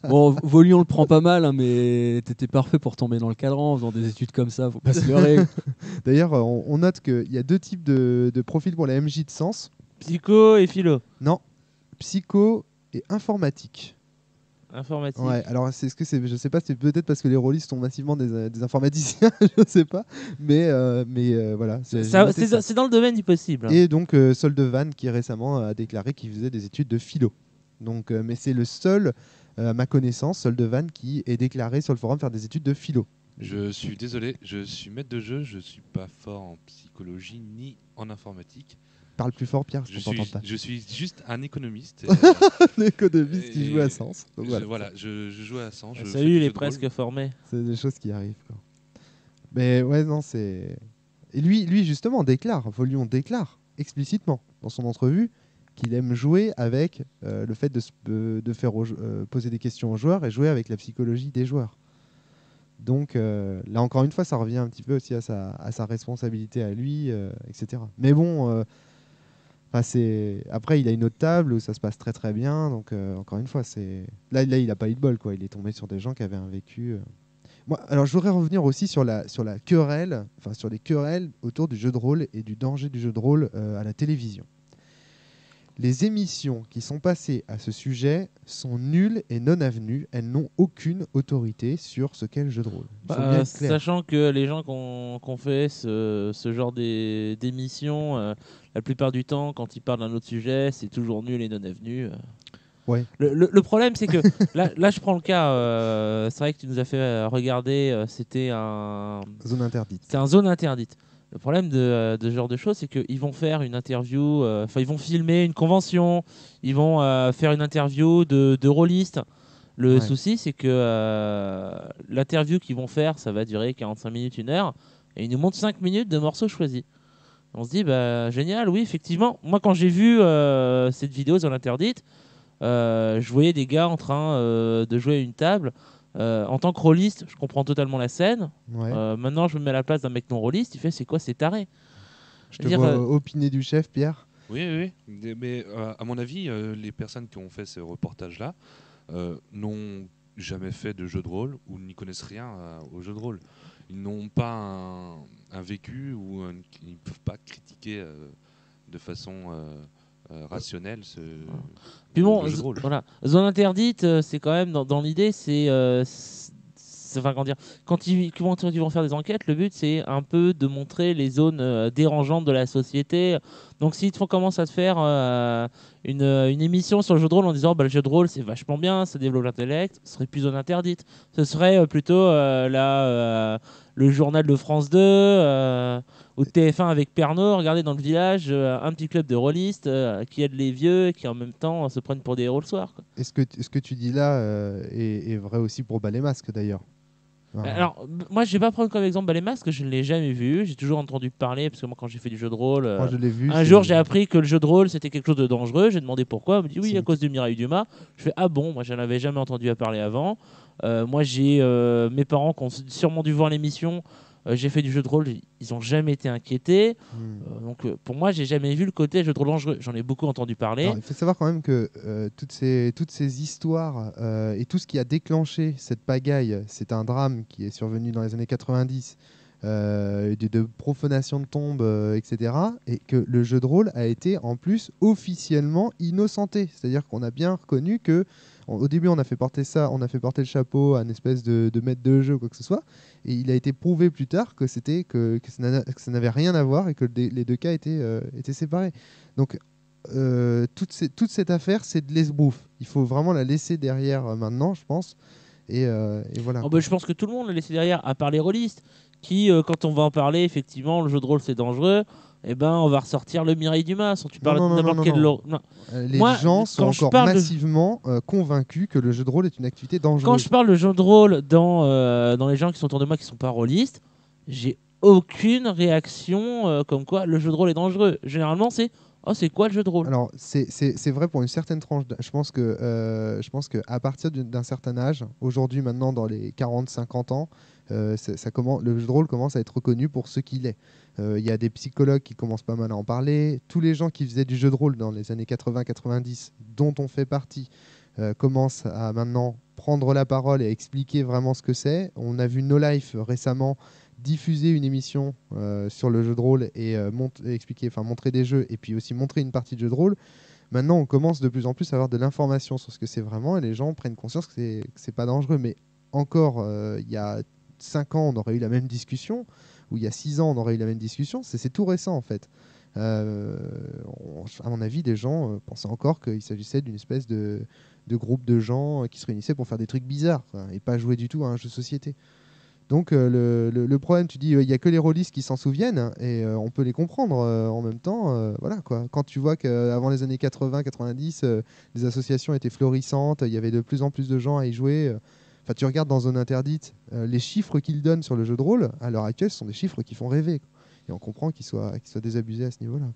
Bon, Volu, on le prend pas mal, hein, mais t'étais parfait pour tomber dans le cadran en faisant des études comme ça, faut pas se leurrer. D'ailleurs, on note qu'il y a 2 types de profils pour la MJ de Sens. Psycho et philo. Non, psycho et informatique. Informatique. Ouais, alors je sais pas, c'est peut-être parce que les rôlistes sont massivement des informaticiens, je sais pas, mais voilà. j'ai noté ça. C'est dans le domaine du possible. Et donc Soldevan qui récemment a déclaré qu'il faisait des études de philo. Donc, mais c'est le seul, à ma connaissance, Soldevan qui est déclaré sur le forum faire des études de philo. Je suis désolé, je suis maître de jeu, je suis pas fort en psychologie ni en informatique. Parle plus fort, Pierre, je t'entends pas. Je suis juste un économiste. L'économiste qui joue à Sens. Donc je joue à Sens. Salut, il est presque formé. C'est des choses qui arrivent, quoi. Mais ouais, non, c'est. Et lui justement, Volion déclare explicitement dans son entrevue qu'il aime jouer avec le fait de faire poser des questions aux joueurs et jouer avec la psychologie des joueurs. Donc là, encore une fois, ça revient un petit peu aussi à sa responsabilité à lui, etc. Mais bon. Après, il a une autre table où ça se passe très très bien. Donc, encore une fois, là, il n'a pas eu de bol, quoi. Il est tombé sur des gens qui avaient un vécu. Moi, alors, je voudrais revenir aussi sur la querelle, enfin sur les querelles autour du jeu de rôle et du danger du jeu de rôle à la télévision. Les émissions qui sont passées à ce sujet sont nulles et non avenues. Elles n'ont aucune autorité sur ce qu'est le jeu de rôle. Il faut bien être clair. Sachant que les gens qui ont fait ce genre d'émissions, la plupart du temps, quand ils parlent d'un autre sujet, c'est toujours nul et non avenu. Ouais. Le problème, c'est que là, je prends le cas. C'est vrai que tu nous as fait regarder. C'était Zone interdite. C'est un zone interdite. Le problème de ce genre de choses, c'est qu'ils vont faire une interview, ils vont filmer une convention, ils vont faire une interview de rôlistes. Le souci, c'est que l'interview qu'ils vont faire, ça va durer 45 minutes, 1 heure, et ils nous montrent 5 minutes de morceaux choisis. On se dit, bah, génial, oui, effectivement. Moi, quand j'ai vu cette vidéo Zone interdite, je voyais des gars en train de jouer à une table. En tant que rôliste, je comprends totalement la scène. Ouais. Maintenant, je me mets à la place d'un mec non rôliste. Il fait, c'est quoi, c'est taré. Je te vois opiner du chef, Pierre. Oui. Mais à mon avis, les personnes qui ont fait ce reportage-là n'ont jamais fait de jeu de rôle ou n'y connaissent rien au jeu de rôle. Ils n'ont pas un vécu ou ils ne peuvent pas critiquer de façon rationnelle Puis bon, le jeu de rôle. Voilà. Zone interdite, c'est quand même dans l'idée, enfin, comment dire, quand ils vont faire des enquêtes, le but c'est un peu de montrer les zones dérangeantes de la société. Donc s'ils commencent à te faire une émission sur le jeu de rôle en disant le jeu de rôle c'est vachement bien, ça développe l'intellect, ce serait plus zone interdite. Ce serait plutôt le journal de France 2 ou TF1 avec Pernod, regardez dans le village, un petit club de rôlistes qui aide les vieux et qui en même temps se prennent pour des héros le soir. Quoi. Est-ce que tu dis là est vrai aussi pour Bas les Masques d'ailleurs? Alors, moi, je vais pas prendre comme exemple Bas les Masques, que je ne l'ai jamais vu. J'ai toujours entendu parler, parce que moi, quand j'ai fait du jeu de rôle, moi, je l'ai vu, un jour, j'ai appris que le jeu de rôle, c'était quelque chose de dangereux. J'ai demandé pourquoi. On me dit oui, à cause de Mireille Dumas. Je fais ah bon, moi, je n'avais jamais entendu parler avant. Moi, j'ai mes parents qui ont sûrement dû voir l'émission. J'ai fait du jeu de rôle, ils n'ont jamais été inquiétés. Donc, pour moi, j'ai jamais vu le côté jeu de rôle dangereux. J'en ai beaucoup entendu parler. Alors, il faut savoir quand même que toutes ces histoires et tout ce qui a déclenché cette pagaille, c'est un drame qui est survenu dans les années 90, de profanation de tombes, etc. Et que le jeu de rôle a été en plus officiellement innocenté. C'est-à-dire qu'on a bien reconnu que au début, on a fait porter le chapeau à une espèce de maître de jeu ou quoi que ce soit, et il a été prouvé plus tard que ça n'avait rien à voir et que les deux cas étaient séparés. Donc, toute cette affaire, c'est de l'esbrouf. Il faut vraiment la laisser derrière maintenant, je pense. Et voilà. Je pense que tout le monde l'a laissé derrière, à part les rôlistes, qui, quand on va en parler, effectivement, le jeu de rôle c'est dangereux. On va ressortir le Mireille Dumas. Tu parles de n'importe quel. Les gens sont encore massivement convaincus que le jeu de rôle est une activité dangereuse. Quand je parle de jeu de rôle dans les gens qui sont autour de moi qui sont pas rôlistes, j'ai aucune réaction comme quoi le jeu de rôle est dangereux. Généralement, c'est Oh, c'est quoi le jeu de rôle? Alors, c'est vrai pour une certaine tranche. Je pense que à partir d'un certain âge, aujourd'hui, maintenant, dans les 40-50 ans, le jeu de rôle commence à être reconnu pour ce qu'il est. Il y a des psychologues qui commencent pas mal à en parler. Tous les gens qui faisaient du jeu de rôle dans les années 80-90, dont on fait partie, commencent à maintenant prendre la parole et expliquer vraiment ce que c'est. On a vu No Life récemment diffuser une émission sur le jeu de rôle et montrer des jeux et puis aussi montrer une partie de jeu de rôle. Maintenant, on commence de plus en plus à avoir de l'information sur ce que c'est vraiment et les gens prennent conscience que c'est pas dangereux. Mais encore, il y a 5 ans, on aurait eu la même discussion, ou il y a 6 ans, on aurait eu la même discussion. C'est tout récent, en fait. À mon avis, des gens pensaient encore qu'il s'agissait d'une espèce de groupe de gens qui se réunissaient pour faire des trucs bizarres et pas jouer du tout à un jeu de société. Donc le problème, tu dis, il n'y a que les rôlistes qui s'en souviennent, hein, et on peut les comprendre en même temps. Voilà, quoi. Quand tu vois qu'avant les années 80-90, les associations étaient florissantes, il y avait de plus en plus de gens à y jouer. Enfin, tu regardes dans Zone Interdite, les chiffres qu'ils donnent sur le jeu de rôle, à l'heure actuelle, ce sont des chiffres qui font rêver, quoi. Et on comprend qu'ils soient désabusés à ce niveau-là.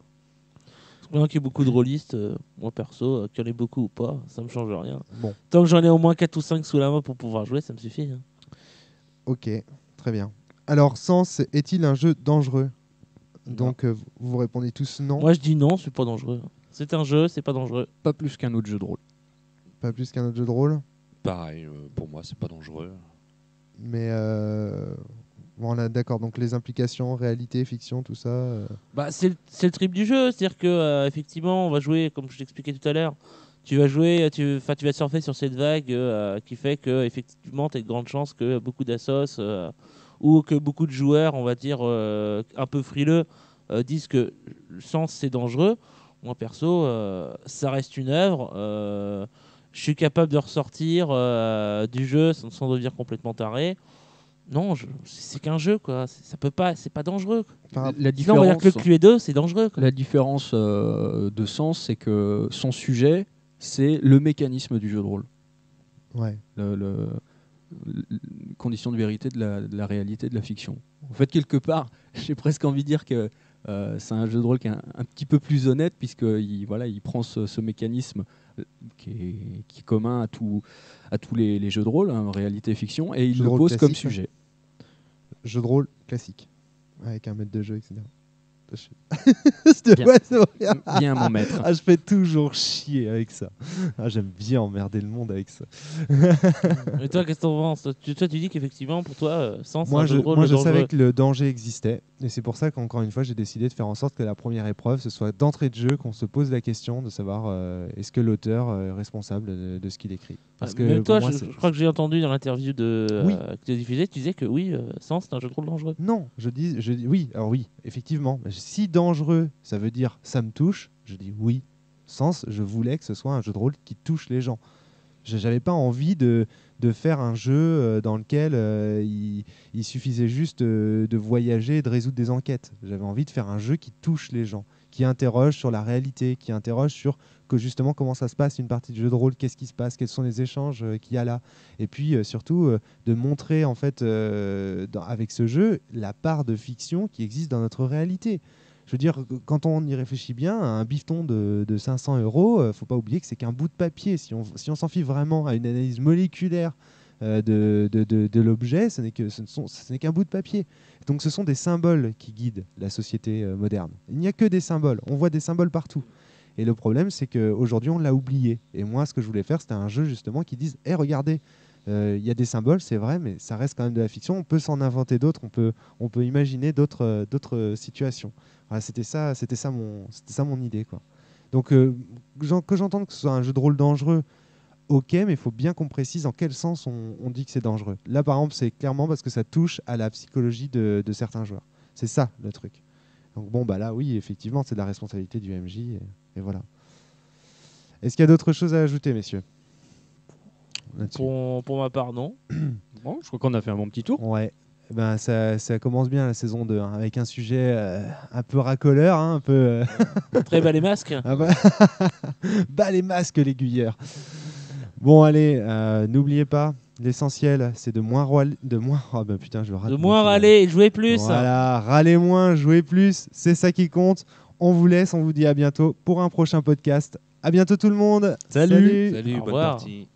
Maintenant qu'il y a beaucoup de rôlistes, moi perso, qu'il y en ait beaucoup ou pas, ça me change rien. Bon. Tant que j'en ai au moins 4 ou 5 sous la main pour pouvoir jouer, ça me suffit. Hein. Ok, très bien. Alors, Sens est-il un jeu dangereux? Donc, vous répondez tous non. Moi, je dis non, c'est pas dangereux. C'est un jeu, c'est pas dangereux. Pas plus qu'un autre jeu de rôle. Pas plus qu'un autre jeu de rôle. Pareil, pour moi, c'est pas dangereux. Mais bon, là, d'accord. Donc, les implications, réalité, fiction, tout ça. Bah, c'est le trip du jeu, c'est-à-dire que effectivement, on va jouer, comme je l'expliquais tout à l'heure. Tu vas jouer, tu vas surfer sur cette vague qui fait que effectivement, tu as de grandes chances que beaucoup d'assos ou que beaucoup de joueurs, on va dire un peu frileux, disent que le sens c'est dangereux. Moi perso, ça reste une œuvre. Je suis capable de ressortir du jeu sans devenir complètement taré. Non, c'est qu'un jeu, quoi. Ça peut pas, c'est pas dangereux. La Sinon, on va dire que le Cluedo, c'est dangereux. Quoi. La différence de sens, c'est que son sujet, c'est le mécanisme du jeu de rôle. Ouais. Condition de vérité de la réalité, de la fiction. En fait, quelque part, j'ai presque envie de dire que c'est un jeu de rôle qui est un petit peu plus honnête, puisqu'il il prend ce mécanisme qui est commun à tous les jeux de rôle, hein, réalité et fiction, et il le pose comme sujet. Jeu de rôle classique, avec un maître de jeu, etc. Bien mon maître. Ah, je fais toujours chier avec ça. Ah, j'aime bien emmerder le monde avec ça. Et toi, qu'est-ce que t'en penses? Toi, tu dis qu'effectivement, pour toi, Sens, moi, un jeu de rôle, je savais que le danger existait. Et c'est pour ça qu'encore une fois, j'ai décidé de faire en sorte que la première épreuve, ce soit d'entrée de jeu, qu'on se pose la question de savoir est-ce que l'auteur est responsable de ce qu'il écrit. Parce que même toi, moi, je crois que j'ai entendu dans l'interview Oui. que tu as diffusée, tu disais que oui, Sens, c'est un jeu de rôle dangereux. Non, je dis oui. Alors oui, effectivement. Si dangereux, ça veut dire ça me touche, je dis oui. Sens, je voulais que ce soit un jeu de rôle qui touche les gens. J'avais pas envie de faire un jeu dans lequel il suffisait juste de voyager, de résoudre des enquêtes. J'avais envie de faire un jeu qui touche les gens, qui interroge sur la réalité, qui interroge sur justement comment ça se passe une partie de jeu de rôle, qu'est-ce qui se passe, quels sont les échanges qu'il y a là, et puis surtout de montrer en fait avec ce jeu la part de fiction qui existe dans notre réalité. Je veux dire, quand on y réfléchit bien, un bifton de 500 €, faut pas oublier que c'est qu'un bout de papier. Si on s'en fie vraiment à une analyse moléculaire de l'objet, ce n'est qu'un bout de papier. Donc ce sont des symboles qui guident la société moderne. Il n'y a que des symboles. On voit des symboles partout. Et le problème, c'est qu'aujourd'hui, on l'a oublié. Et moi, ce que je voulais faire, c'était un jeu justement qui dise « regardez, il y a des symboles, c'est vrai, mais ça reste quand même de la fiction. On peut s'en inventer d'autres, on peut imaginer d'autres situations. » Voilà, c'était ça mon idée, quoi. Donc, que j'entende que ce soit un jeu de rôle dangereux, ok, mais il faut bien qu'on précise en quel sens on dit que c'est dangereux. Là, par exemple, c'est clairement parce que ça touche à la psychologie de certains joueurs. C'est ça, le truc. Donc bon, bah là, oui, effectivement, c'est de la responsabilité du MJ, et voilà. Est-ce qu'il y a d'autres choses à ajouter, messieurs? Pour ma part, non. Bon, je crois qu'on a fait un bon petit tour. Ouais. Ben, ça commence bien la saison 2, hein, avec un sujet un peu racoleur, hein, un peu... Très bas les masques. Ah bah... Bas les masques, l'aiguilleur. Bon, allez, n'oubliez pas, l'essentiel, c'est de moins râler... Oh, ben, putain, je rate. De moins râler et jouer plus. Voilà, râler moins, jouer plus, c'est ça qui compte. On vous laisse, on vous dit à bientôt pour un prochain podcast. À bientôt tout le monde. Salut. Salut, Au bonne revoir. partie.